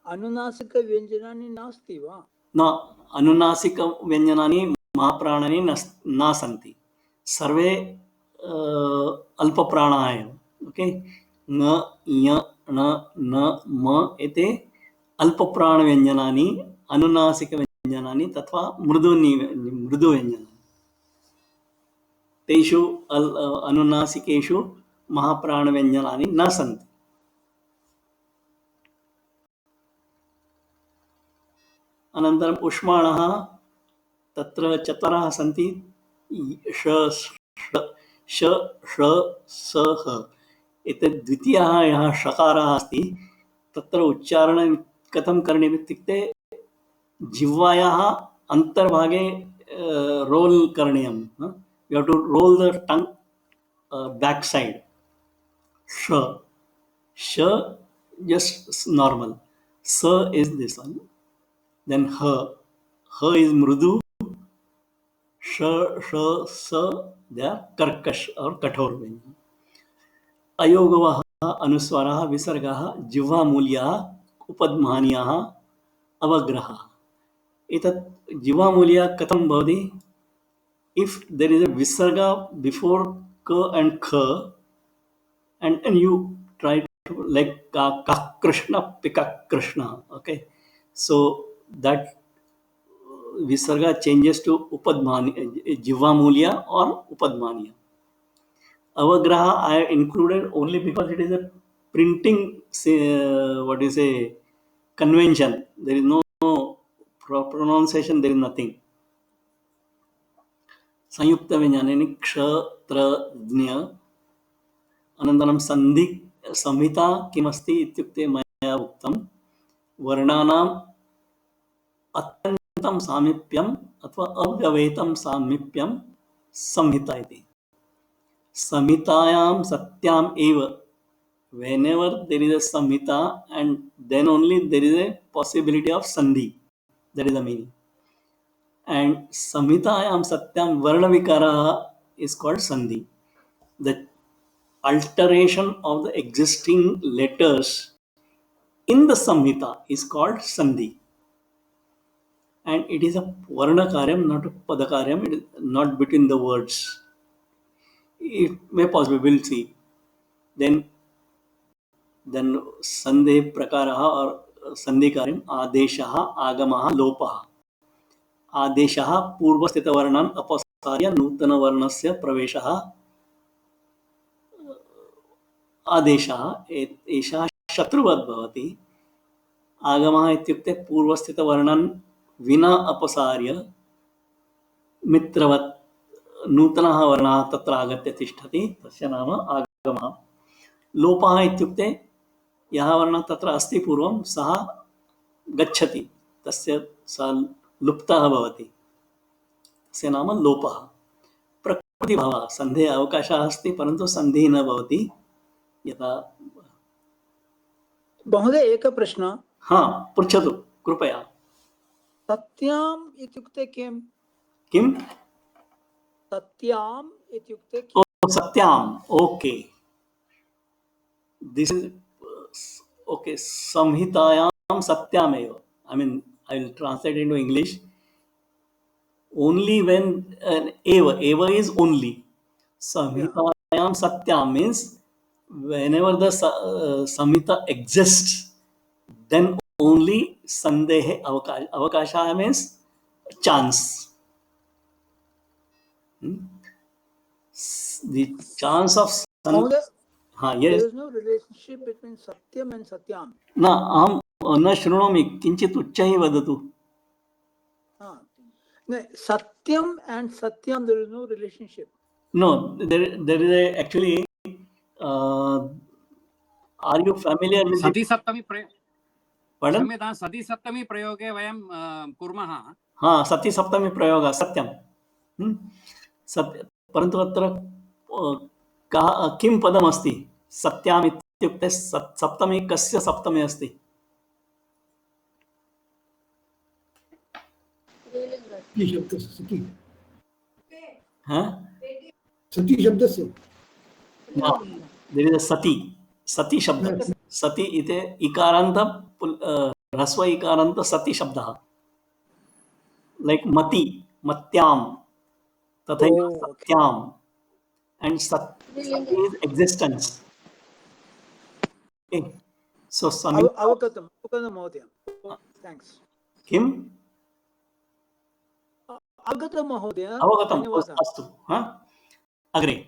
अनुनासिकव्यञ्जनानि नास्ति वा? न, अनुनासिकव्यञ्जनानि महाप्राणानि न सन्ति। सर्वे अल्पप्राणाः एव। ओके, ङ ञ ण न म एते अल्पप्राणव्यञ्जनानि, अनुनासिकव्यञ्जनानि तथा मृदुव्यञ्जनानि। तेषु अनुनासिकेषु महाप्राणव्यञ्जनानि न सन्ति। अनन्तरम् उष्माणः तत्र चत्वारः सन्ति। श श ष स ह। एतत् द्वितीयः यः षकारः अस्ति तत्र उच्चारणं कथं करणीयम् इत्युक्ते जिह्वायाः अन्तर्भागे रोल् करणीयं। You have to roll the tongue back side. श श just normal. Sa is this one. Then ha is mrudu. Sh sa, they are karkash or kathor. अयोगवः अनुस्वारः विसर्गः जिह्वामूल्याः उपध्मानीयाः अवग्रहः। एतत् जिह्वामूल्याः कथं भवति? If there is a visarga before k and kh, and you try to like ka krishna pika krishna, okay, so that visarga changes to upadmani, jiva or upadmaniya. Avagraha I included only because it is a printing what is a convention. There is no pronunciation, there is nothing. संयुक्त व्यञ्जनानि क्षत्रज्ञ। अनन्तरं संधि संहिता किमस्ति इत्युक्ते मया उक्तं वर्णानाम् अत्यन्तं सामीप्यम् अथवा अव्यवहितं सामीप्यं संहिता इति। संहितायां सत्याम् एव, whenever there is a samhita and then only there is a possibility of sandhi, that is the meaning. And samhitayam satyam varna vikaraha is called sandhi. The alteration of the existing letters in the samhita is called sandhi. And it is a varna karyam, not a pada karyam. It is not between the words. It may possibly, we'll see. Then sandhi prakaraha or sandhi karyam adeshaha agamaha lopaha. आदेशः पूर्वस्थितवर्णान् अपसार्य नूतनवर्णस्य प्रवेशः आदेशः। एषः शत्रुवत् भवति। आगमः इत्युक्ते पूर्वस्थितवर्णान् विना अपसार्य मित्रवत् नूतनः वर्णः तत्र आगत्य तिष्ठति, तस्य नाम आगमः। लोपः इत्युक्ते यः वर्णः तत्र अस्ति पूर्वं सः गच्छति, तस्य सः लुप्तः भवति, तस्य नाम लोपः। प्रकृतिभावः, सन्धेः अवकाशः अस्ति परन्तु सन्धिः न भवति। यथा महोदय, एकः प्रश्नः। हा, पृच्छतु कृपया। सत्याम् इत्युक्ते किं? किं? सत्याम् इत्युक्ते किं? सत्याम्, ओके, दिस् इज ओके। संहितायां सत्यामेव, I mean I will translate into English. Only when eva is only. Samhitayam satyam means whenever the samhita exists, then only sandehe avakasha. Avakasha means chance. The chance of Mahoday, yes. there is no relationship between Satyam and Satyam. न अहं न शृणोमि, किञ्चित् उच्चैः वदतु. No, Satyam and Satyam, there is no relationship. No, there is a actually. Are you familiar with Sati Saptami Pardon? क्षम्यतां, सती सप्तमी प्रयोगे वयं कुर्मः. हाँ, सती सप्तमी प्रयोगः सत्यं. सत्य, परन्तु अत्र किं पदमस्ति? सत्याम् इत्युक्ते सप्तमी कस्य सप्तमी अस्ति? सती शब्दस्य सती सती शब्दस्य देयर इज अ सती शब्द. सती इति इकारान्त ह्रस्व इकारान्त सती शब्दः. लाइक मति, मत्याम, तथैव सत्याम. And Sat is existence. Okay. So Avakatam Mahodaya. Thanks. Kim? Avakatam Mahodaya. Avagatam. Astu. Agre.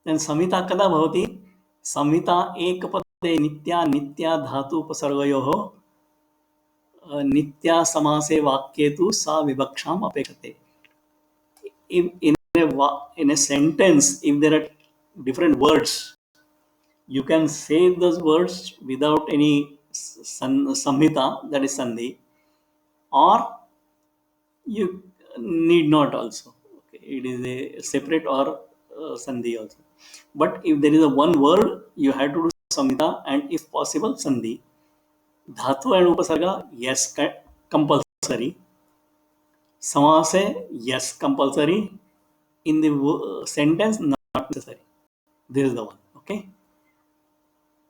Then Samhita kada bhavati? Samhita ekapade nitya nitya dhatu upasargayoho nitya samase vakyetu sa vibhaksham apekshate. In a sentence, if there are different words, you can say those words without any samhita, that is sandhi, or you need not also. Okay. It is a separate or sandhi also. But if there is a one word, you have to do samhita, and if possible sandhi. Dhatu and upasarga, yes, compulsory. Samase, yes, compulsory. In the sentence, not necessary. This is the one. Okay.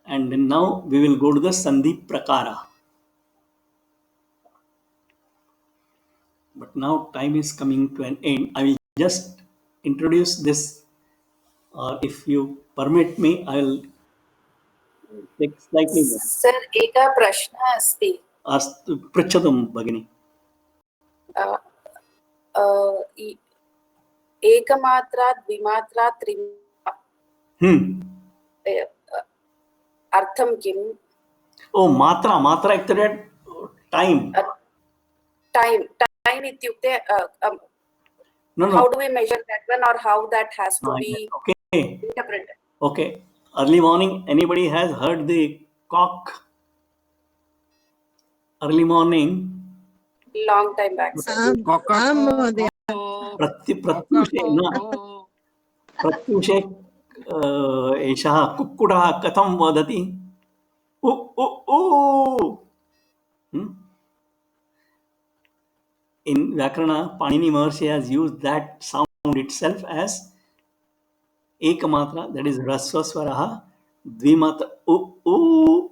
And now we will go to the sandhi prakara. But now time is coming to an end. I will just introduce this, or if you permit me, I will take slightly more. Sir, eka prashna asti. Pritchatum Bhagini. Ekamatra, dvimatra, trimatra. Artham kim? Oh, matra actually time. Time ityukte. No. How do we measure that one, or how that has to be interpreted? Okay. Early morning, anybody has heard the cock? Early morning. Long time back, sir. प्रत्युषे एषः कुक्कुटः कथं वदति? उ उ उ. In Vyakarana, Panini Maharshi has used that sound itself as ekamatra, that is rasva swaraha, dvimatra u,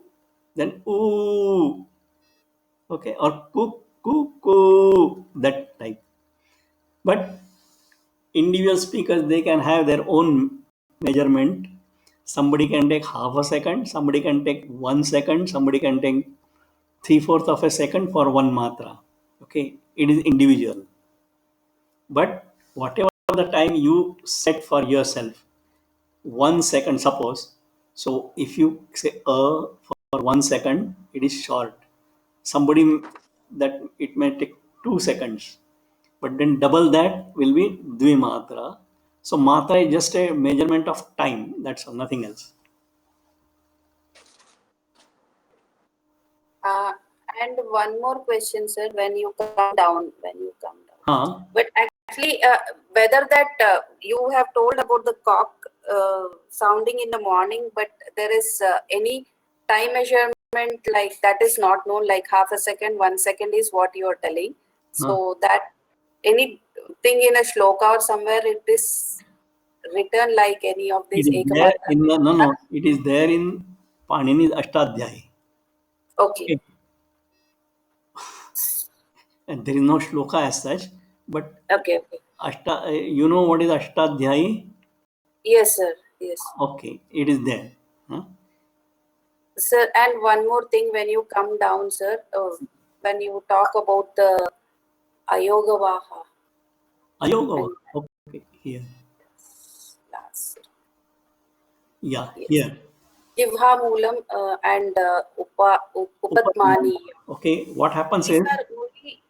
then u. Okay, or ku, that type. But individual speakers, they can have their own measurement. Somebody can take half a second, somebody can take 1 second, somebody can take 3/4 of a second for one matra. Okay, it is individual. But whatever the time you set for yourself, 1 second suppose. So if you say for 1 second, it is short. Somebody that it may take 2 seconds. But then double that will be dvimatra. So matra is just a measurement of time. That's all, nothing else. And one more question, sir. When you come down. Huh? But actually, whether that you have told about the cock sounding in the morning, but there is any time measurement like that is not known, like half a second, 1 second is what you are telling. So that anything in a shloka or somewhere it is written like any of these. It is there in the, no. It is there in Panini's Ashtadhyayi. Okay. And there is no shloka as such, but Okay. You know what is Ashtadhyayi? Yes, sir. Yes. Okay, it is there. Huh? Sir, and one more thing, when you come down, sir, when you talk about the Ayogavaha. Ayoga. Okay, here. Last. Yeah, Yes. here. Jivha Moolam and Upadmani. Okay, what happens These is, are only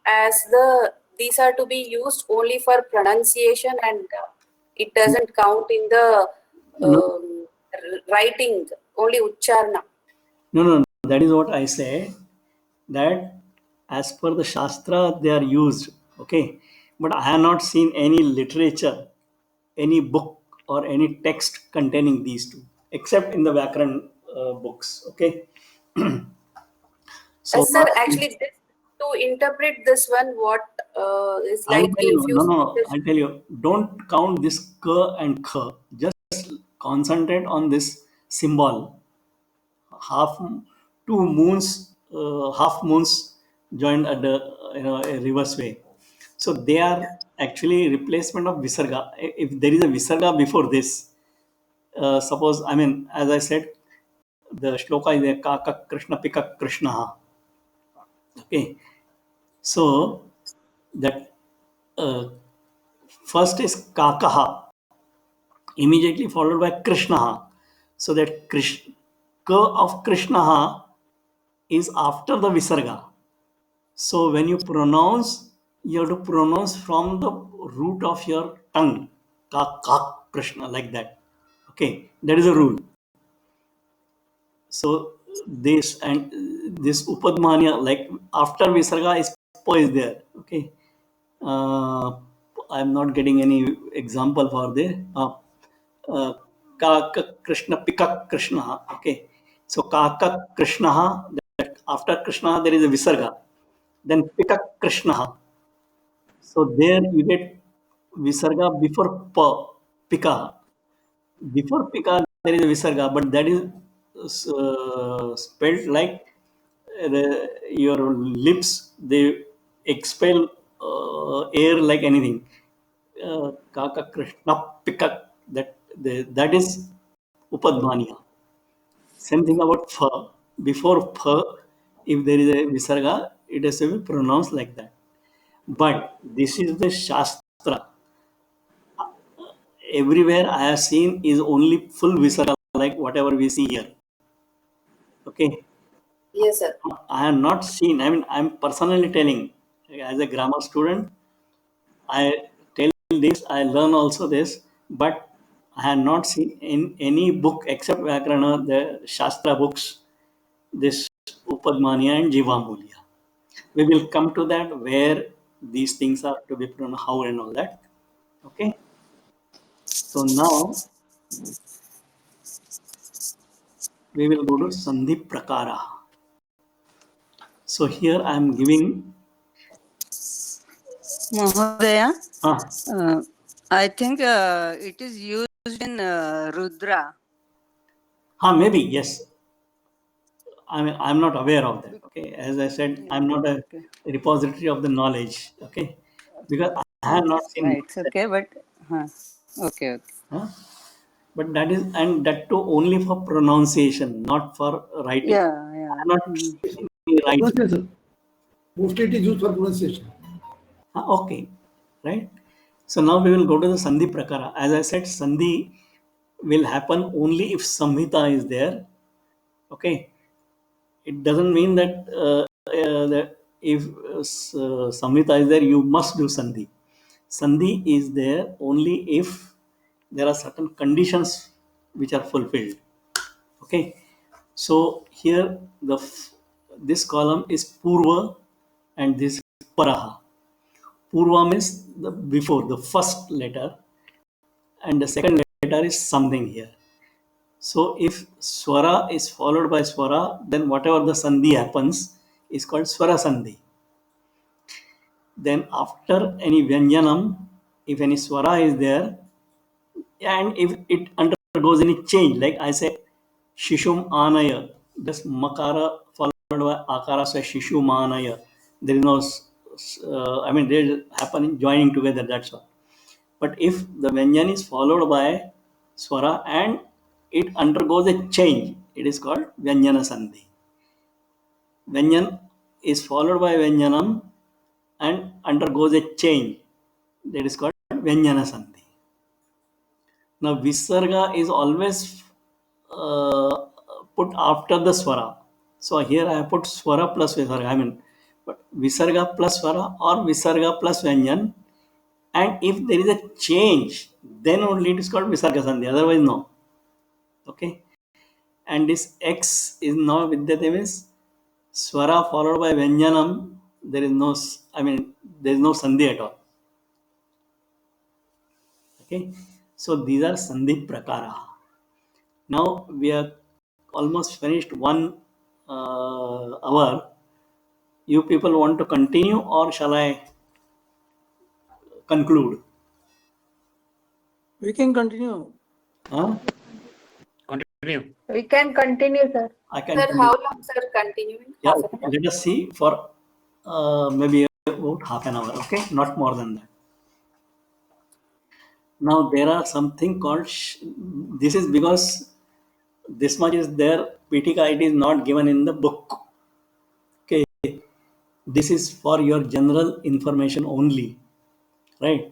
these are to be used only for pronunciation, and it doesn't count in the writing, only Ucharna. no, that is what I say, that as per the Shastra they are used, okay, but I have not seen any literature, any book or any text containing these two, except in the Vyakaran books, okay. So Sir, actually, this, to interpret this one, what is I'll like tell you, if you see no, this, I'll tell you, don't count this k and kh, just concentrate on this symbol. Half, two moons, half moons joined at the a reverse way. So they are actually replacement of visarga. If there is a visarga before this, suppose, I mean, as I said, the shloka is a kaka Krishna pika Krishna. Okay, so that first is kakaha, immediately followed by Krishna. So that ka of Krishna is after the visarga. So when you pronounce, you have to pronounce from the root of your tongue, ka Krishna, like that. Okay, that is a rule. So this and this Upadmanya, like after Visarga is po is there. Okay, I'm not getting any example for the ka Krishna pika Krishna. Okay, so ka Krishna. That after Krishna there is a Visarga. Then pika Krishna. So there you get visarga before pa, pika. Before pika there is a visarga, but that is spelled like your lips, they expel air like anything. Kaka Krishna pika, that is upadmaniya. Same thing about pha. Before pha, if there is a visarga, it has to be pronounced like that. But this is the Shastra. Everywhere I have seen is only full visarga, like whatever we see here. Okay. yes, sir. I have not seen, I mean, I'm personally telling, as a grammar student, I tell this, I learn also this, but I have not seen in any book except Vyakarana, the Shastra books, this Upadmanya and Jivamulya. We will come to that where these things are to be pronounced, how and all that. Okay. So now we will go to Sandhi Prakara. So here I am giving. Mahodaya, Ah, I think it is used in Rudra. maybe yes. I mean, I'm not aware of that. Okay, as I said, I'm not a repository of the knowledge. Okay, because I have not seen. It's okay, but okay. Huh? But that is, and that too only for pronunciation, not for writing. Yeah. I'm not seen any writing. Pronunciation. Mostly it is used for pronunciation. Okay, right. So now we will go to the Sandhi Prakara. As I said, Sandhi will happen only if Samhita is there. Okay, it doesn't mean that if Samhita is there, you must do Sandhi. Sandhi is there only if there are certain conditions which are fulfilled. Okay, so here this column is Purva and this is Paraha. Purva means the before, the first letter, and the second letter is something here. So if swara is followed by swara, then whatever the sandhi happens is called swara sandhi. Then after any vyanjanam, if any swara is there, and if it undergoes any change, like I say, shishum anaya, just makara followed by akara, so shishum anaya. There is no, I mean, they happen joining together, that's all. But if the vyanjan is followed by swara and it undergoes a change, it is called Vyanjana Sandhi. Vyanjan is followed by Vyanjanam and undergoes a change. That is called Vyanjana Sandhi. Now, Visarga is always put after the Swara. So here I have put Swara plus Visarga. I mean, but Visarga plus Swara or Visarga plus Vyanjan. And if there is a change, then only it is called Visarga Sandhi. Otherwise, no. Okay. And this X is now Vidyate means Swara followed by Vyanjanam. There is no, there is no Sandhi at all. Okay. So these are Sandhi Prakara. Now we are almost finished 1 hour. You people want to continue or shall I conclude? We can continue. Huh? Continue. We can continue, sir. I can Sir, continue. how long, sir, continuing? Yeah, Half an hour? let us see for maybe about half an hour. Okay, not more than that. Now there are something called. This is because this much is there. Pitika, it is not given in the book. Okay, this is for your general information only, right?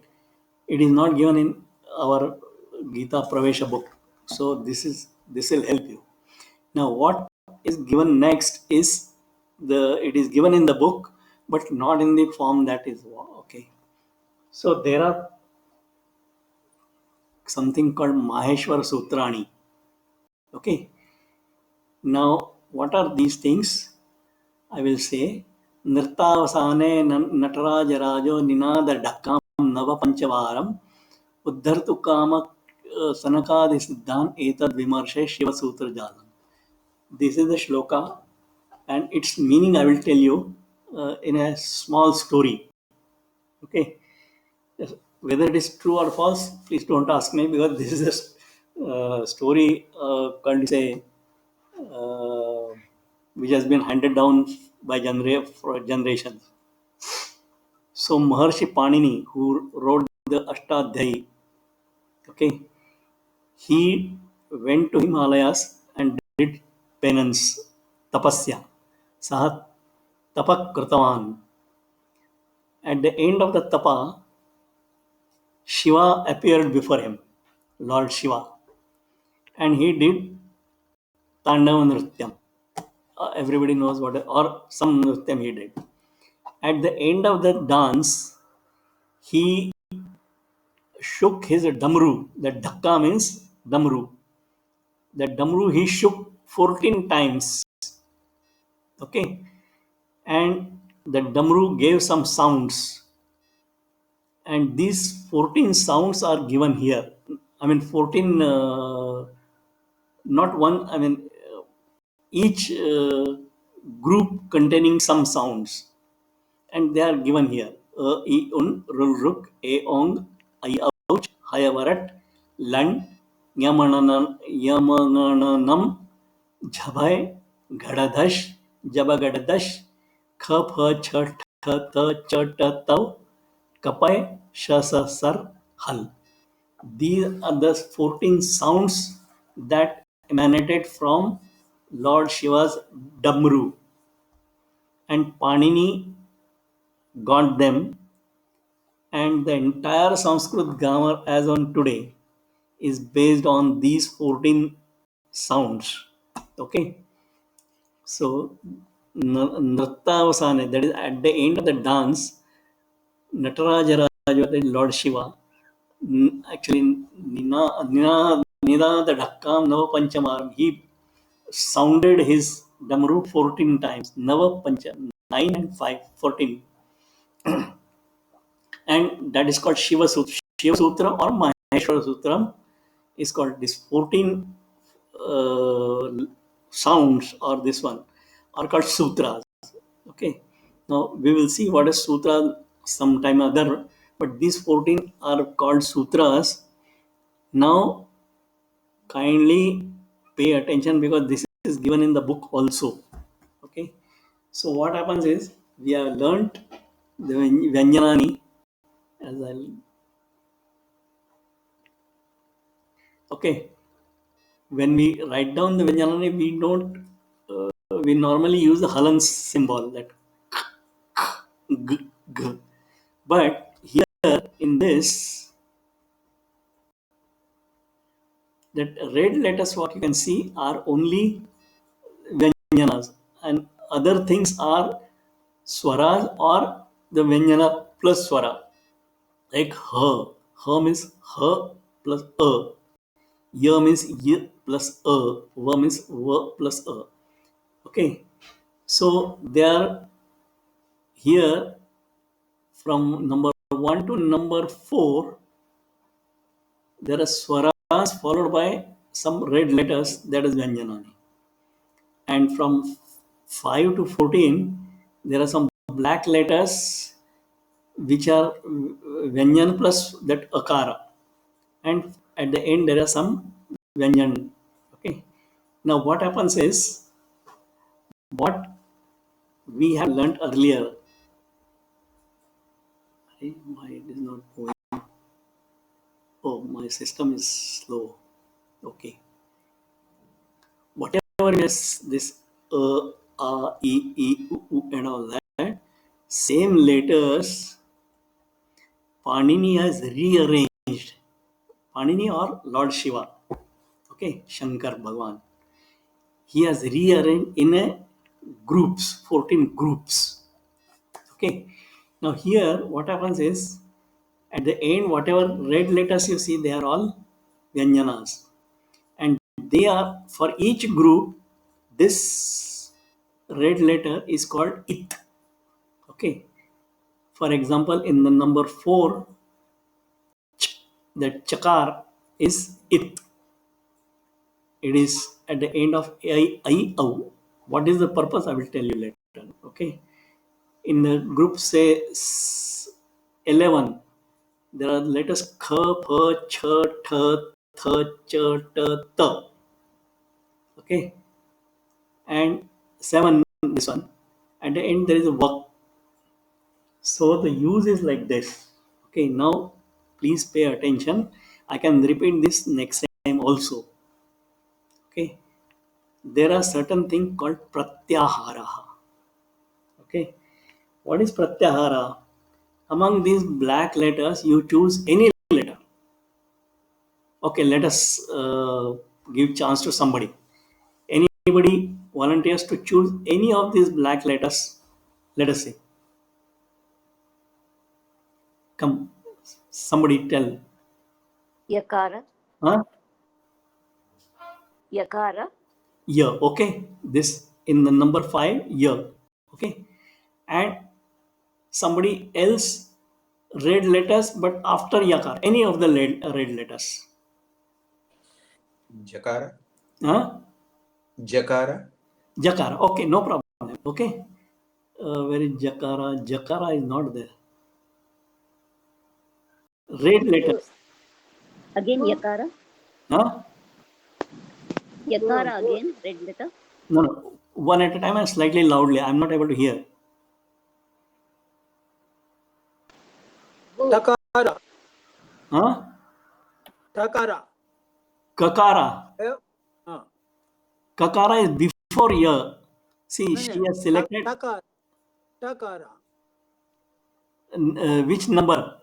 It is not given in our Gita Pravesha book. So this will help you. Now what is given next is it is given in the book, but not in the form that is okay. So there are something called Maheshwar Sutrani. Okay. Now what are these things? I will say Nirtavasane Nataraja Rajo Ninada Dakam Nava Panchavaram Uddhartu Kama Sanakadi Siddhan Etad Vimarshe Shiva Sutra Jalam. This is the shloka, and its meaning I will tell you in a small story. Okay. Yes. Whether it is true or false, please don't ask me, because this is a story called say which has been handed down by for generations. So Maharshi Panini, who wrote the Ashtadhyayi, okay, he went to Himalayas and did penance, tapasya. Saha tapak kritavan. At the end of the tapa, Shiva appeared before him, Lord Shiva, and he did Tandava Nrityam. Everybody knows what, or some Nrityam he did. At the end of the dance, he shook his damru. That dhakka means damru. That damru he shook 14 times. Okay. And the damru gave some sounds. And these 14 sounds are given here. 14, not one, each group containing some sounds. And they are given here. E, un, rul, ruk, e, ong, I, ouch, hayavarat, land, yamananam, jhabay, gadadash, jabagadadash, kha, pha, cha, tha, tha, cha, ta, tav, kapay, sha, sa, sar, hal. These are the 14 sounds that emanated from Lord Shiva's damru. And Panini got them, and the entire Sanskrit grammar as on today is based on these 14 sounds. Okay. So Nrittavasane, that is at the end of the dance, Nataraja Raja, Lord Shiva, actually Nida the Dhakkam Nava Panchamaram, he sounded his damru 14 times. Nava Pancham, 9 and 5, 14. And that is called Shiva Sutra. Shiva Sutra or Maheshwara Sutra is called this 14 sounds, or this one are called sutras. Okay. Now we will see what is sutra sometime other, but these 14 are called sutras. Now kindly pay attention, because this is given in the book also. Okay. So what happens is, we have learnt the Vyanjanani as I'll. Okay. when we write down the Vyanjanani, we don't, we normally use the Halan symbol, that g, g. But here in this, that red letters, what you can see are only Vyanjanas, and other things are swaras or the Vyanjana plus swara. Like ha. Ha means ha plus a. Ya means y plus a. Va means v plus a. Okay. So they are here from number 1 to number 4. There are swaras followed by some red letters, that is Vyanjanani. And from 5 to 14, there are some black letters which are Vyanjan plus that akara. And at the end, there are some Vyanjan. Okay. Now, what happens is, what we have learnt earlier. Why it is not going? Oh, my system is slow. Okay. Whatever is this e, u, and all that, same letters Panini has rearranged. Panini or Lord Shiva. Okay, Shankar Bhagwan. He has rearranged in a groups, 14 groups. Okay. Now here, what happens is, at the end, whatever red letters you see, they are all Vyanjanas. And they are, for each group, this red letter is called it. Okay. For example, in the number 4, the chakar is it. It is at the end of I, O. What is the purpose? I will tell you later. Okay. In the group, say 11, there are letters kha, pha, cha, tha, tha, cha, ta, ta. Okay. And 7, this one. At the end, there is a vak. So the use is like this. Okay. Now, please pay attention. I can repeat this next time also. Okay. There are certain things called pratyahara. Okay. What is pratyahara? Among these black letters, you choose any letter. Okay, let us give chance to somebody. Anybody volunteers to choose any of these black letters? Let us see. Come, somebody tell. Yakara. Huh? Yakara. Yeah, okay. This in the number 5, yeah. Okay. And somebody else, red letters, but after yakar, any of the red letters. Jakara. Huh? Jakara. Jakara. Okay, no problem. Okay. Where is Jakara? Jakara is not there. Red letters. Again Yakara. Huh? Yakara again, red letter. No, no. One at a time and slightly loudly. I'm not able to hear. Takara. Huh? Takara. Kakara. Ah. Kakara is before ya. See, No, she no. has selected Takara. Takara. which number?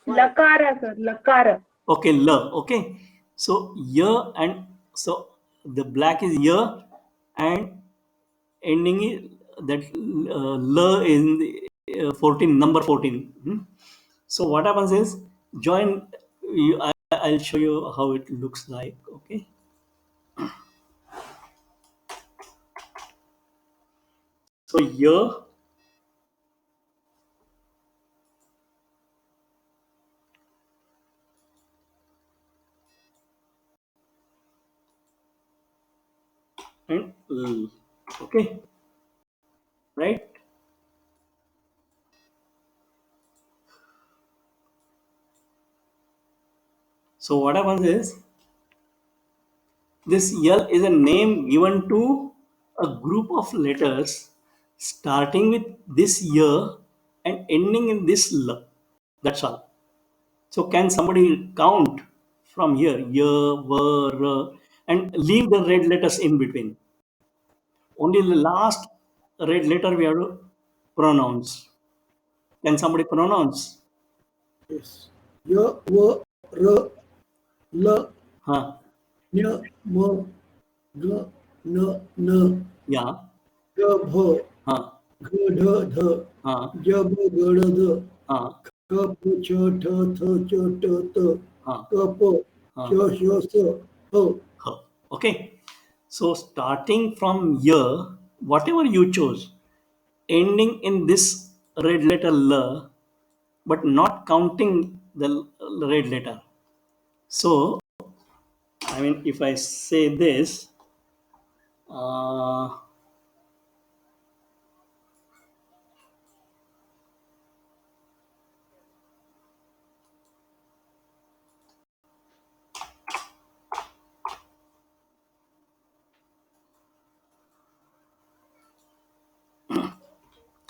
Lakara, sir. Lakara. Okay, la. Okay. So, ya, and so the black is ya, and ending is that la in the 14, number 14. So what happens is, join, I'll show you how it looks like. Okay. So here, and L. Okay. Right. So what happens is, this L is a name given to a group of letters starting with this year and ending in this L. That's all. So can somebody count from here, y, v, r, and leave the red letters in between. Only the last red letter we have to pronounce. Can somebody pronounce? Yes. Y, V, R, L, Huh? N, M, G, N, N, Yeah. G, B, Huh? G, D, D, Huh? J, B, G, D, D, Huh? K, P, Ch, T, Th, Ch, T, T, Huh? K, P, Huh? Ch, Ch, S, H. Huh. Okay. So starting from here, whatever you chose, ending in this red letter L, but not counting the red letter. So, I mean, if I say this, uh,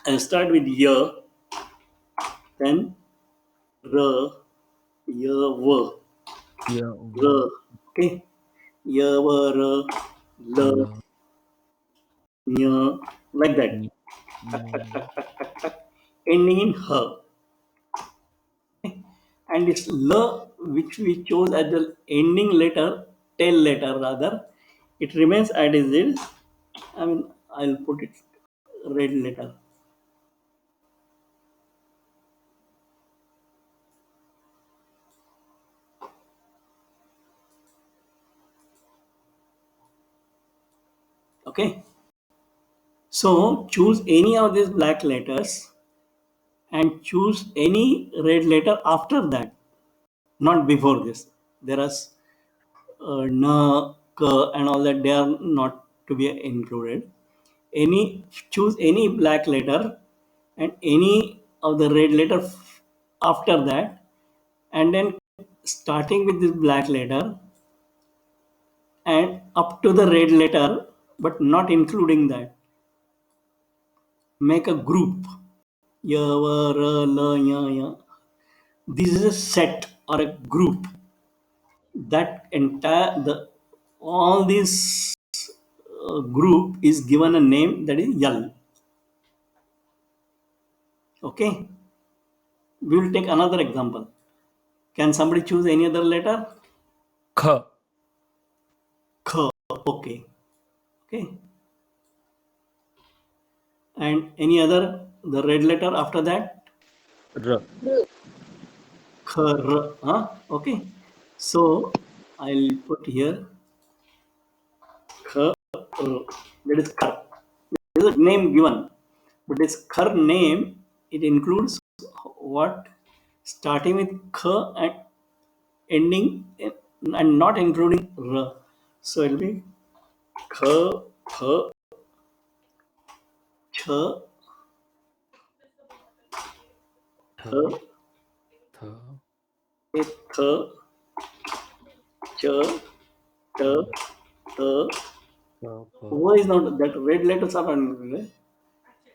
I'll start with Y, then R, Y, V, Yeah. R, okay, Y, V, R, L, Yeah. Ny, like that, ending in H. And it's L which we chose as the ending letter, tail letter rather. It remains as it is. I mean, I'll put it red letter. Okay. So choose any of these black letters and choose any red letter after that, not before this. There are n, k, and all that. They are not to be included. Choose any black letter and any of the red letter after that, and then starting with this black letter and up to the red letter, but not including that. Make a group. Y, V, R, L, Y, Y. This is a set or a group. That entire all this group is given a name, that is L. Okay. We will take another example. Can somebody choose any other letter? Kh. K. Okay. Okay. And any other, the red letter after that? R. Kh. Huh? Okay. So I'll put here Kh. That is Khar. There is a name given, but this Khar name, it includes what? Starting with Kh and ending and not including R. So it will be Kh, Kh, Ch, Th. Th, Th. Th, Ch, T, T. Th. Why is not that red letters are included?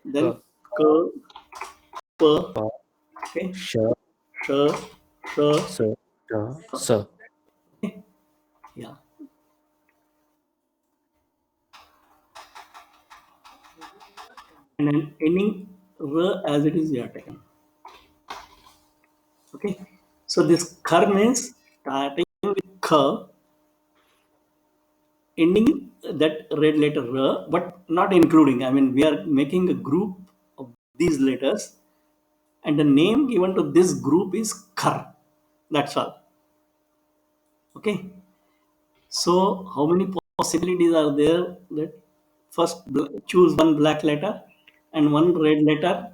Then K. K, P, P. okay, Sh. Sh, Sh, S. Sh. S. okay, yeah. And then ending R as it is, we are taken. Okay, so this Khar means starting with K, ending that red letter R, but not including. I mean, we are making a group of these letters, and the name given to this group is Khar. That's all. Okay. So, how many possibilities are there? That first choose one black letter and one red letter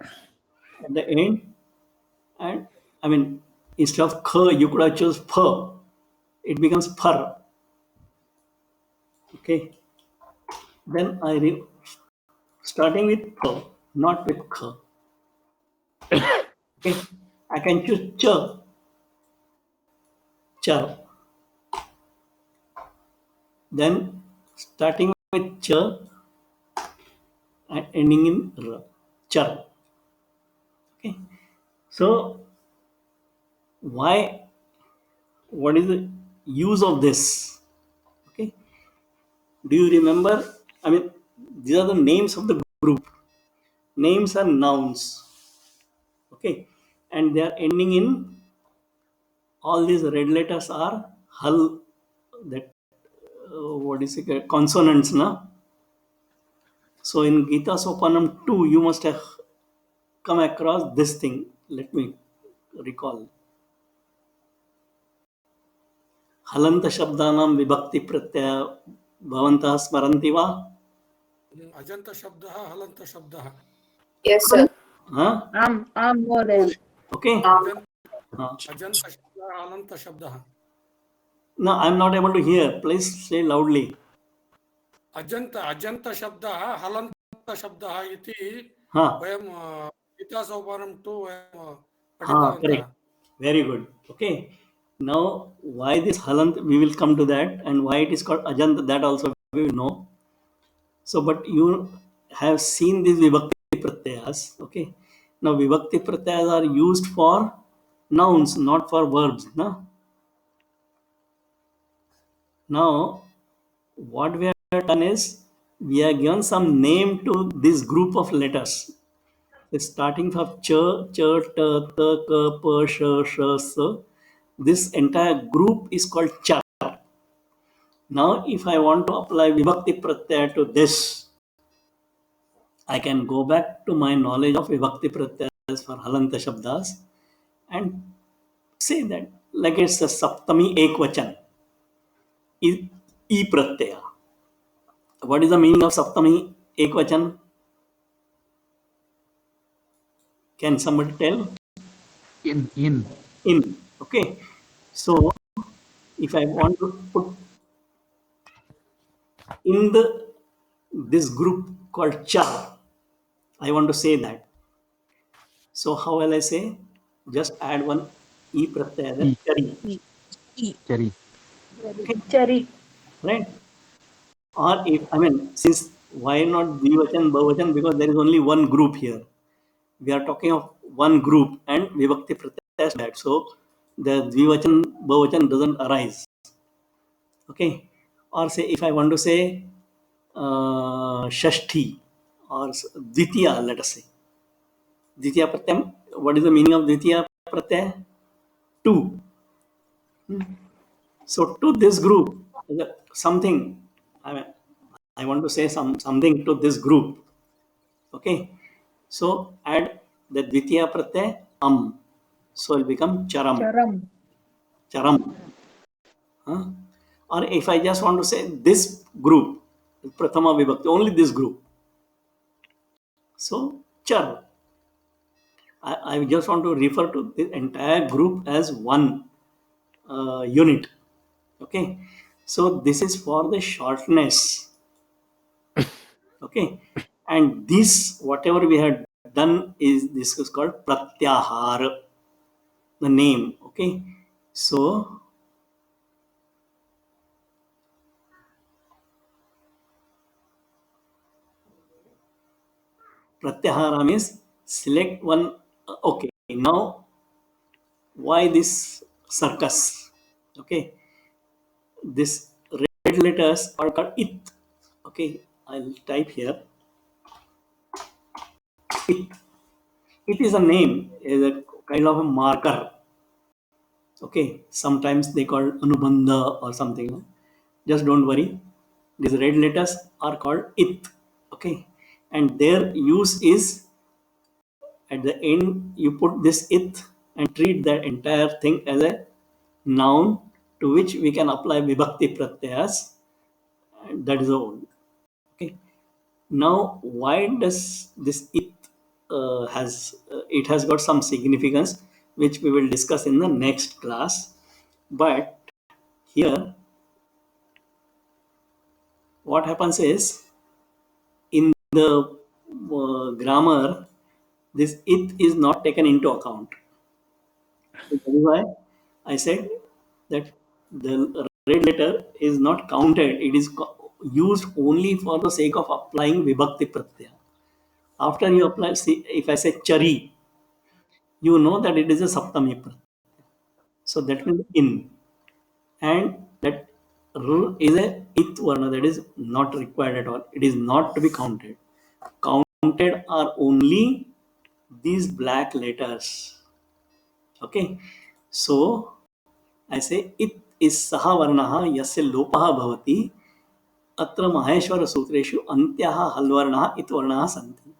at the end, and I mean, instead of K, you could have choose P. It becomes Phar. Okay. Then starting with P, not with K. Okay. I can choose Ch, Char. Then starting with Ch and ending in R, Char. Okay. So why what is the use of this? Okay. Do you remember? I mean, these are the names of the group. Names are nouns. Okay. And they are ending in, all these red letters are hal, that what is it, consonants, na? So in Gita Sopanam 2, you must have come across this thing. Let me recall. हलंत शब्दानां विभक्ति प्रत्यय भवन्तः स्मरन्ति वा? अजंत शब्दः हलंत शब्दः. Yes, sir. हाँ? आम महोदय. Okay. अजंत शब्दः हलंत शब्दः. No, I'm not able to hear. Please say loudly. अजंत शब्दः हलंत शब्दः इति हाँ. वयं गीतासोपानं 2 वयं हाँ, पठितवन्तः. correct. Very good. Okay. Now, why this halant? We will come to that, and why it is called ajant. That also we will know. So, but you have seen these vibhakti pratyayas. Okay. Now, vibhakti pratyayas are used for nouns, not for verbs. No? Now, what we have done is we have given some name to this group of letters. Starting from ch, ta, ta, ka, pa, sh, sa. This entire group is called char. Now, if I want to apply vibhakti pratyaya to this, I can go back to my knowledge of vibhakti pratyayas for halanta shabdas and say that, like it's a saptami ekvachan, e pratyaya. What is the meaning of saptami ekvachan? Can somebody tell? In. In. Okay. So, if I want to put in this group called char, I want to say that. So how will I say? Just add one e pratyaya, then chari. Chari. Chari. Right? Or if, I mean, since why not dvivachan, bahuvachan? Because there is only one group here. We are talking of one group and vibhakti pratyaya is that. So the dvivachan, bahuvachan doesn't arise. Okay. Or say, if I want to say shashti or dvitiya, let us say. Dvitiya pratyam, what is the meaning of dvitiya pratyaya? Two. So to this group, something, I mean, I want to say something to this group. Okay. So add the dvitiya pratyay So it will become charam. Charam. Huh? Or if I just want to say this group, prathama vibhakti, only this group. So char. I just want to refer to the entire group as one unit. Okay. So this is for the shortness. Okay. And this, whatever we had done, this is called pratyahar, the name. Okay. So pratyahara means select one. Okay. Now, why this circus? Okay. This red letters are called it. Okay. I'll type here. It. It is a name, is a kind of a marker. Okay. Sometimes they call anubandha or something. Just don't worry. These red letters are called it. Okay. And their use is at the end you put this it and treat that entire thing as a noun to which we can apply vibhakti pratyayas. And that is all. Okay. Now, why does this it it has got some significance which we will discuss in the next class. But here, what happens is in the grammar, this it is not taken into account. So that is why I said that the red letter is not counted. It is used only for the sake of applying vibhakti pratyaya. After you apply, see, if I say chari, you know that it is a saptami pratyaya. So that means in. and that r is a it varna, that is not required at all. It is not to be counted. Counted are only these black letters. Okay, so I say it is saha varnaha yasya lopaha bhavati. अत्र माहेश्वर सूत्रेषु अन्त्यः हल्वर्णः इत्वर्णः सन्ति.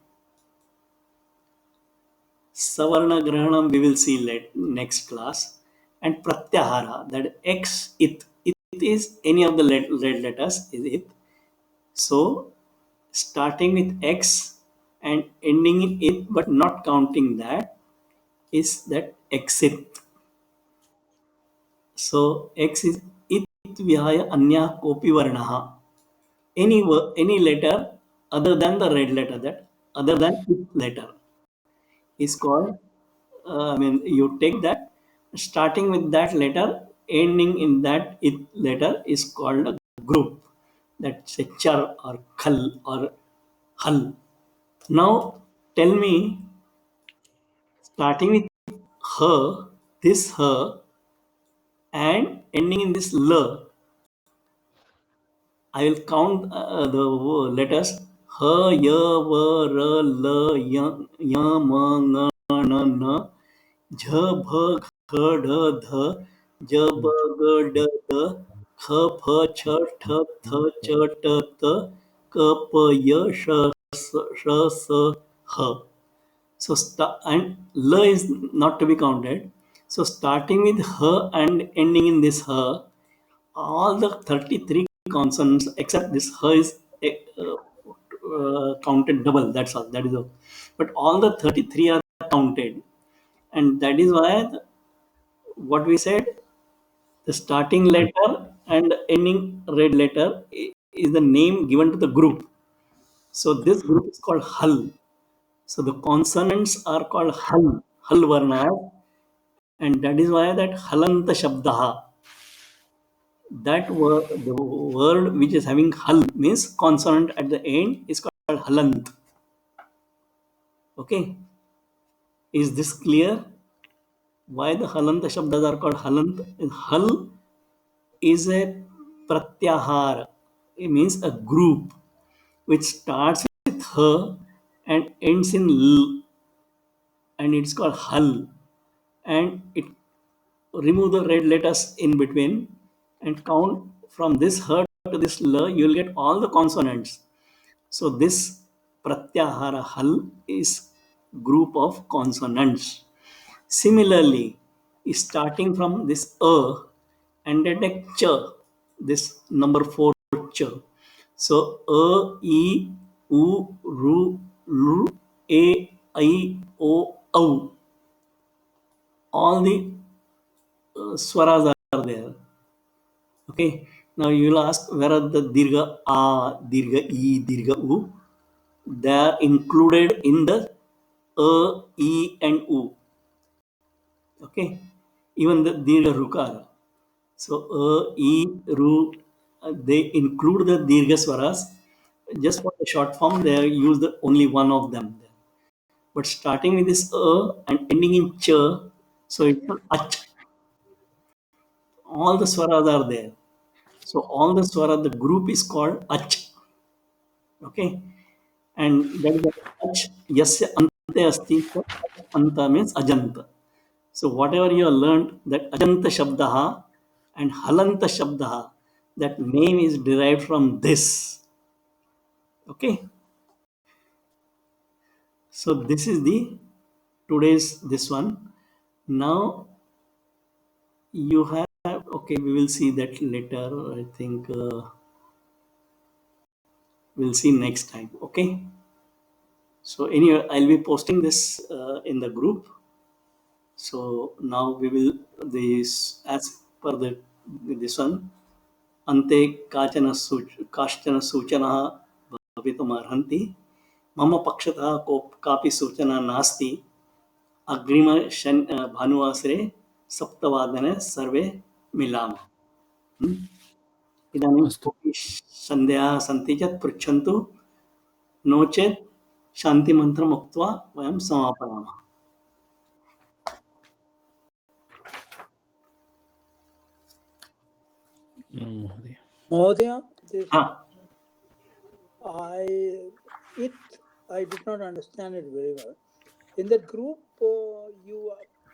Savarna Grahanam we will see next class. And Pratyahara, that X, it is any of the red letters, is it. So starting with X and ending in it but not counting that is that exit. So X is it vihaya anya kopi varnaha. Any letter other than the red letter, that other than it letter is called, you take that, starting with that letter, ending in that it letter is called a group. That's a char or khal or hal. Now tell me, starting with her, this her, and ending in this l, I will count the letters ha, ya, va, ra, la, ya, ma, nga, na, na, jha, bha, kha, dha, dha, ja, ba, ga, da, da, kha, pha, cha, tha, tha, cha, ta, ta, ka, pa, ya, sha, sa, ha. So and la is not to be counted. So starting with ha and ending in this ha, all the 33 consonants except this ha is counted double. That's all. That is all. But all the 33 are counted, and that is why what we said, the starting letter and ending red letter is the name given to the group. So this group is called hal. So the consonants are called hal varna, and that is why that halanta shabdaha, that word, the word which is having hal means consonant at the end, is called halant. Okay, is this clear? Why the halanta shabdas are called halant? Hal is a pratyahara. It means a group which starts with ha and ends in l, and it's called hal. And it remove the red letters in between and count from this ha to this la, you will get all the consonants. So this pratyahara hal is group of consonants. Similarly, starting from this a and then a ch, this number 4 ch. So a, e, u, ru, lu, a, I, o, au. All the swaras are there. Okay. Now you will ask, where are the dirgha a, dirgha e, dirgha u? They are included in the a, e, and u. Okay. Even the dirgha rukara. So a, e, ru, they include the dirgha swaras. Just for the short form, they use the only one of them. But starting with this a and ending in ch, so it's ach. All the swaras are there. So all the swara, the group is called ach. Okay, and that is the ach yasya ante asti. So anta means ajanta. So whatever you have learned, that ajanta shabdaha and halanta shabdaha, that name is derived from this. Okay, so this is the today's this one. Now you have, okay, we will see that later. I think we'll see next time. Okay, so anyway, I'll be posting this in the group. So now we will, this as per the this one, ante काश्चन सूचनाः भवितुमर्हन्ति. मम पक्षतः कापि सूचना नास्ति. अग्रिम भानुवासरे 7:00 सर्वे मिलामः. इदानीं अस्तु. कोऽपि सन्देहाः सन्ति चेत् पृच्छन्तु, नो चेत् शान्तिमन्त्रम् उक्त्वा वयं समापयामः. Mahodaya. Mahodaya, this Ah, I did not understand it very well. In that group, you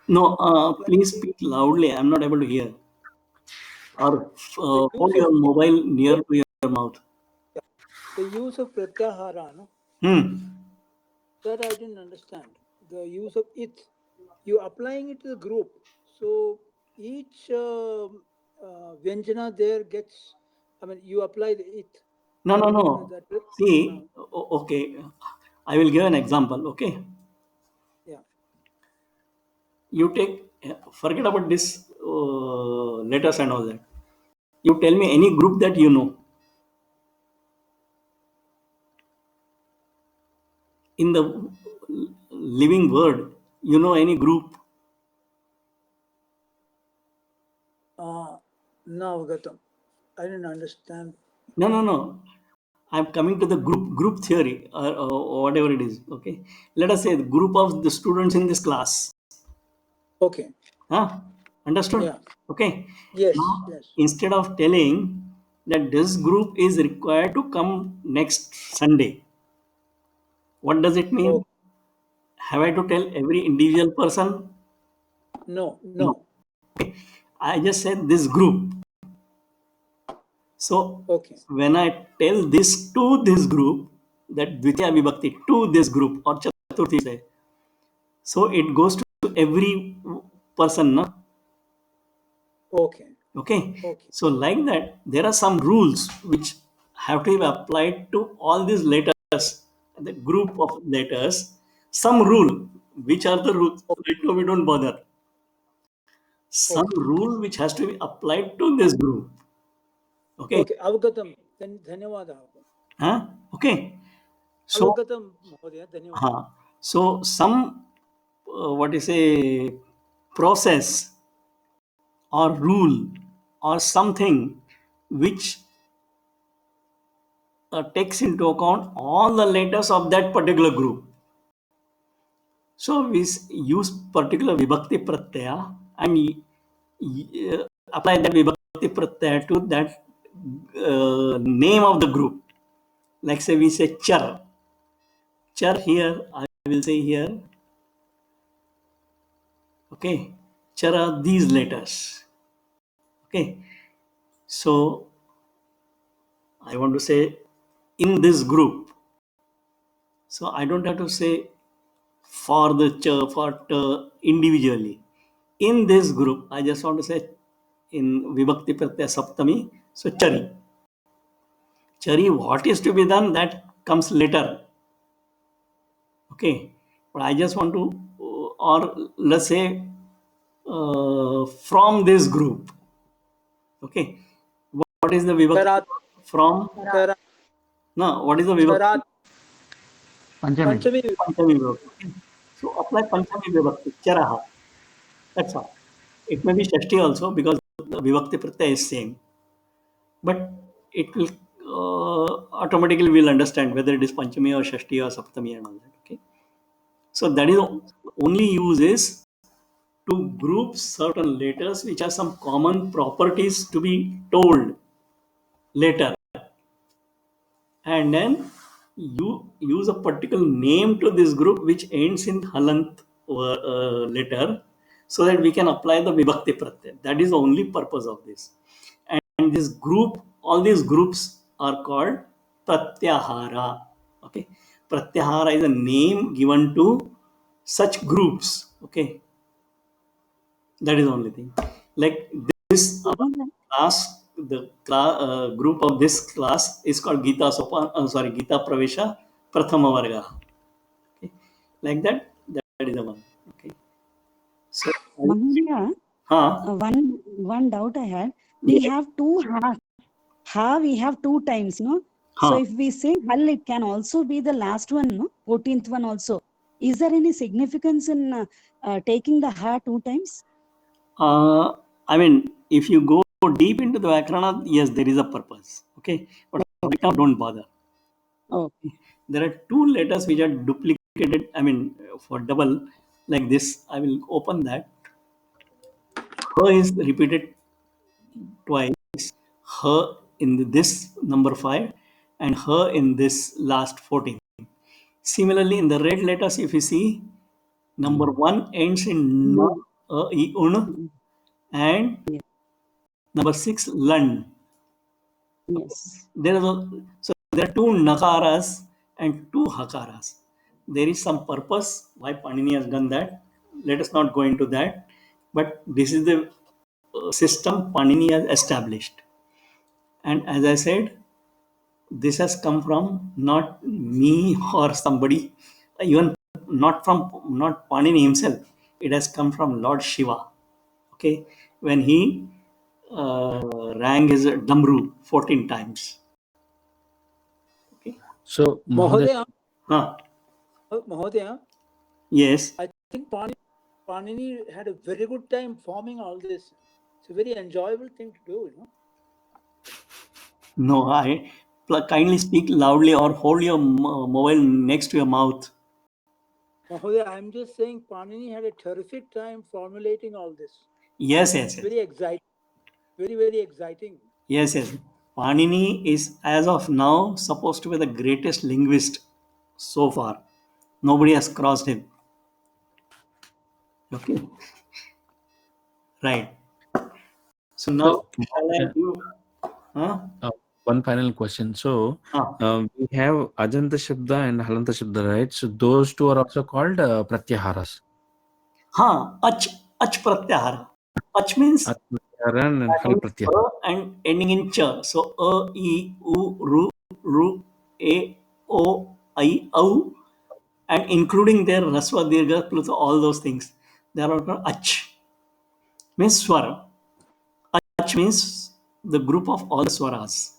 no, apply please speak loudly. I'm not able to hear. Or the hold use your of mobile near to your mouth. pratyahara, no? That I didn't understand. The use of it, you applying it to the group. So each Vyanjana there gets, I mean, you apply the it. No, no, no. That, See, okay. I will give an example. Okay. yeah. You take, forget about this letters and all that. You tell me any group that you know. In the living world, you know any group? No, Gatam. I didn't understand. No, no, no. I'm coming to the group theory or whatever it is. Okay. Let us say the group of the students in this class. Okay. Huh? Understood? Yeah. Okay. Yes. Now, Yes. instead of telling that this group is required to come next Sunday, what does it mean? Oh, Have I to tell every individual person? no. No. Okay. I just said this group. So Okay. when I tell this to this group, that Dvitiya Vibhakti to this group or Chaturthi say, so it goes to every person, na? Okay. Okay. Okay. So like that, there are some rules which have to be applied to all these letters, the group of letters. Some rule, which are the rules? Right now we don't bother. Some Okay. rule which has to be applied to this group. Okay. Okay. Avagatam. Dhanyawada. Huh? Okay. So, Avagatam, Mahodaya. Dhanyawada. so some what is a process or rule or something which takes into account all the letters of that particular group. So we use particular vibhakti pratyaya and apply that vibhakti pratyaya to that name of the group. Like say we say char. Char here, I will say here. Okay, char are these letters. Okay, so I want to say in this group. So I don't have to say for the for individually. In this group, I just want to say in Vibhakti Pratyaya Saptami. So Chari. Chari, what is to be done, that comes later. Okay. But I just want to, or let's say from this group. Okay. What is the Vibhakti? Charat. From? Charat. No, what is the Vibhakti? Charat. Panchami. Panchami. Panchami Vibhakti. Okay. So apply Panchami Vibhakti. Charaha. That's all. It may be Shashti also because the Vibhakti Pratyaya is same. But it will automatically we'll understand whether it is Panchami or Shashti or Saptami and all that. Okay. So that is only use is to group certain letters which have some common properties to be told later. And then you use a particular name to this group which ends in halant letter so that we can apply the vibhakti pratyaya. That is the only purpose of this. And this group, all these groups are called pratyahara. Okay, pratyahara is a name given to such groups. Okay, that is the only thing. Like this class, the group of this class is called Gita Gita Pravesha Prathama Varga. Okay, like that. That is the one. Okay. So, Mahodaya, one doubt I had. We have two ha. Ha we have two times, no? So if we say hal, it can also be the last one, no? 14th one also. Is there any significance in taking the ha two times? I mean, if you go deep into the Vyakarana, yes, there is a purpose. Okay, but right now don't bother. Okay. There are two letters which are duplicated. I mean, for double like this. I will open that. Ha is repeated twice. her in this number 5 and her in this last 14. Similarly, in the red letters, if you see, number 1 ends in na, I, un, and number 6 lund. Yes. So there are 2 nakaras and 2 hakaras. There is some purpose why Panini has done that. Let us not go into that. But this is the system Panini has established. And as I said, this has come from not me or somebody, even not Panini himself. It has come from Lord Shiva. Okay, when he rang his damru 14 times. Okay. So, Mahodaya, Mahodaya, Huh. Mahodaya, Yes. I think Panini had a very good time forming all this. It's a very enjoyable thing to do, you know. No, kindly speak loudly or hold your mobile next to your mouth. Mahodaya, I'm just saying Panini had a terrific time formulating all this. Yes, yes, yes. Very exciting. Very, very exciting. Yes, yes. Panini is, as of now, supposed to be the greatest linguist so far. Nobody has crossed him. Okay. Right. So now, shall I do? Huh? one final question. So, Huh. we have Ajanta Shabda and Halanta Shabda, right? So, those two are also called Pratyaharas. Ach pratyahara. Ach means Pratyaharan and Hal Pratyahara. and ending in cha. So I, u, ru, e, o, I, au, and including their rasva, dirgha, pluto, all those things. They are all called ach. Means swara. Ach means the group of all the swaras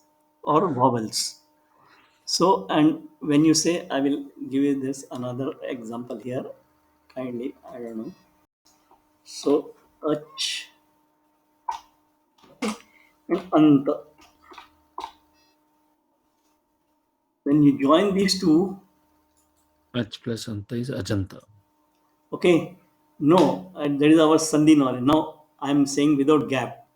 or vowels. So, and when you say, I will give you this another example here. Kindly, I don't know. So, ach and anta. When you join these two, Ach plus Anta is Ajanta. okay, no, that is our Sandhi knowledge. Now I am saying without gap.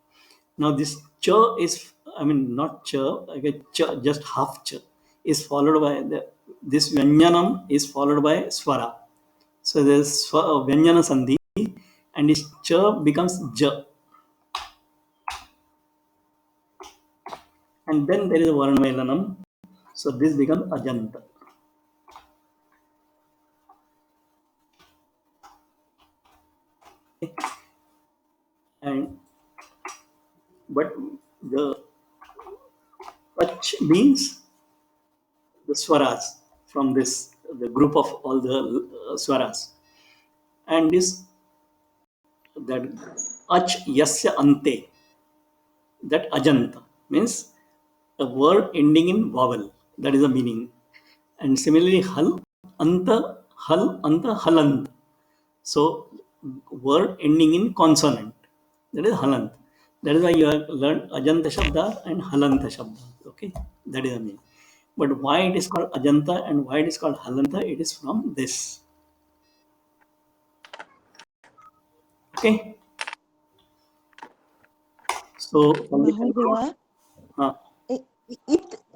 Now this cha is, I mean, not cha, okay, cha, just half cha is followed by this Vyanjanam is followed by swara. So there's Vyanjana Sandhi and this cha becomes ja. And then there is a Varnamenam. So this becomes Ajanta. Okay. And but the Ach means the swaras from this, the group of all the swaras. And this, that ach yasya ante, that ajanta means a word ending in vowel. That is the meaning. And similarly, hal anta, halant. So word ending in consonant. That is halant. That is why you have learned ajanta shabda and halanta shabda. Okay, that is the meaning. But why it is called ajanta and why it is called halanta? It is from this. Okay. So from the महोदय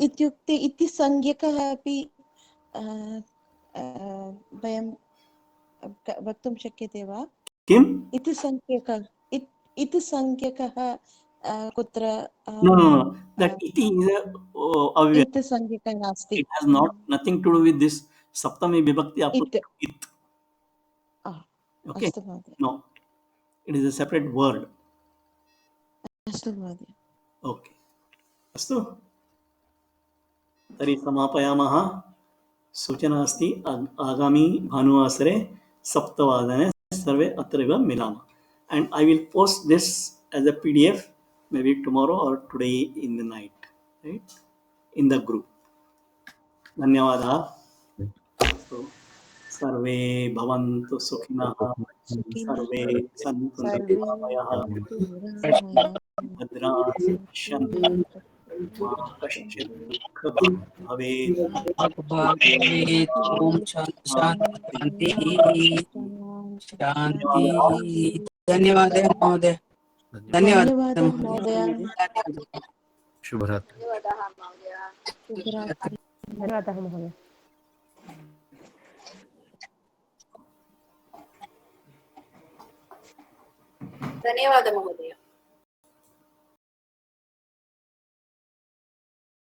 इत्युक्ते इति संज्ञकः अपि वयं वक्तुं शक्यते वा? किम्? इति संज्ञकः कुत्र No. That iti is a इति संज्ञकः नास्ति. It has nothing to do with this saptami vibhakti aputta it. Okay. अस्तु महोदय. No. It is a separate word. अस्तु महोदय. Okay. अस्तु. तर्हि समापयामः. सूचना अस्ति आगामी भानुवासरे 7:00 सर्वे अत्रैव मिलामः. And I will post this as a PDF maybe tomorrow or today in the night, right? In the group. धन्यवादः. So, सर्वे भवन्तु सुखिनः. सर्वे सन्तु निरामयाः. भद्राणि पश्यन्तु मा कश्चित् दुःखं भवेत्. ओम शांति शांति। धन्यवाद महोदय। धन्यवादः महोदय. शुभरात्रि. धन्यवादाः महोदय. शुभरात्रि. धन्यवादः महोदय. धन्यवादः महोदय.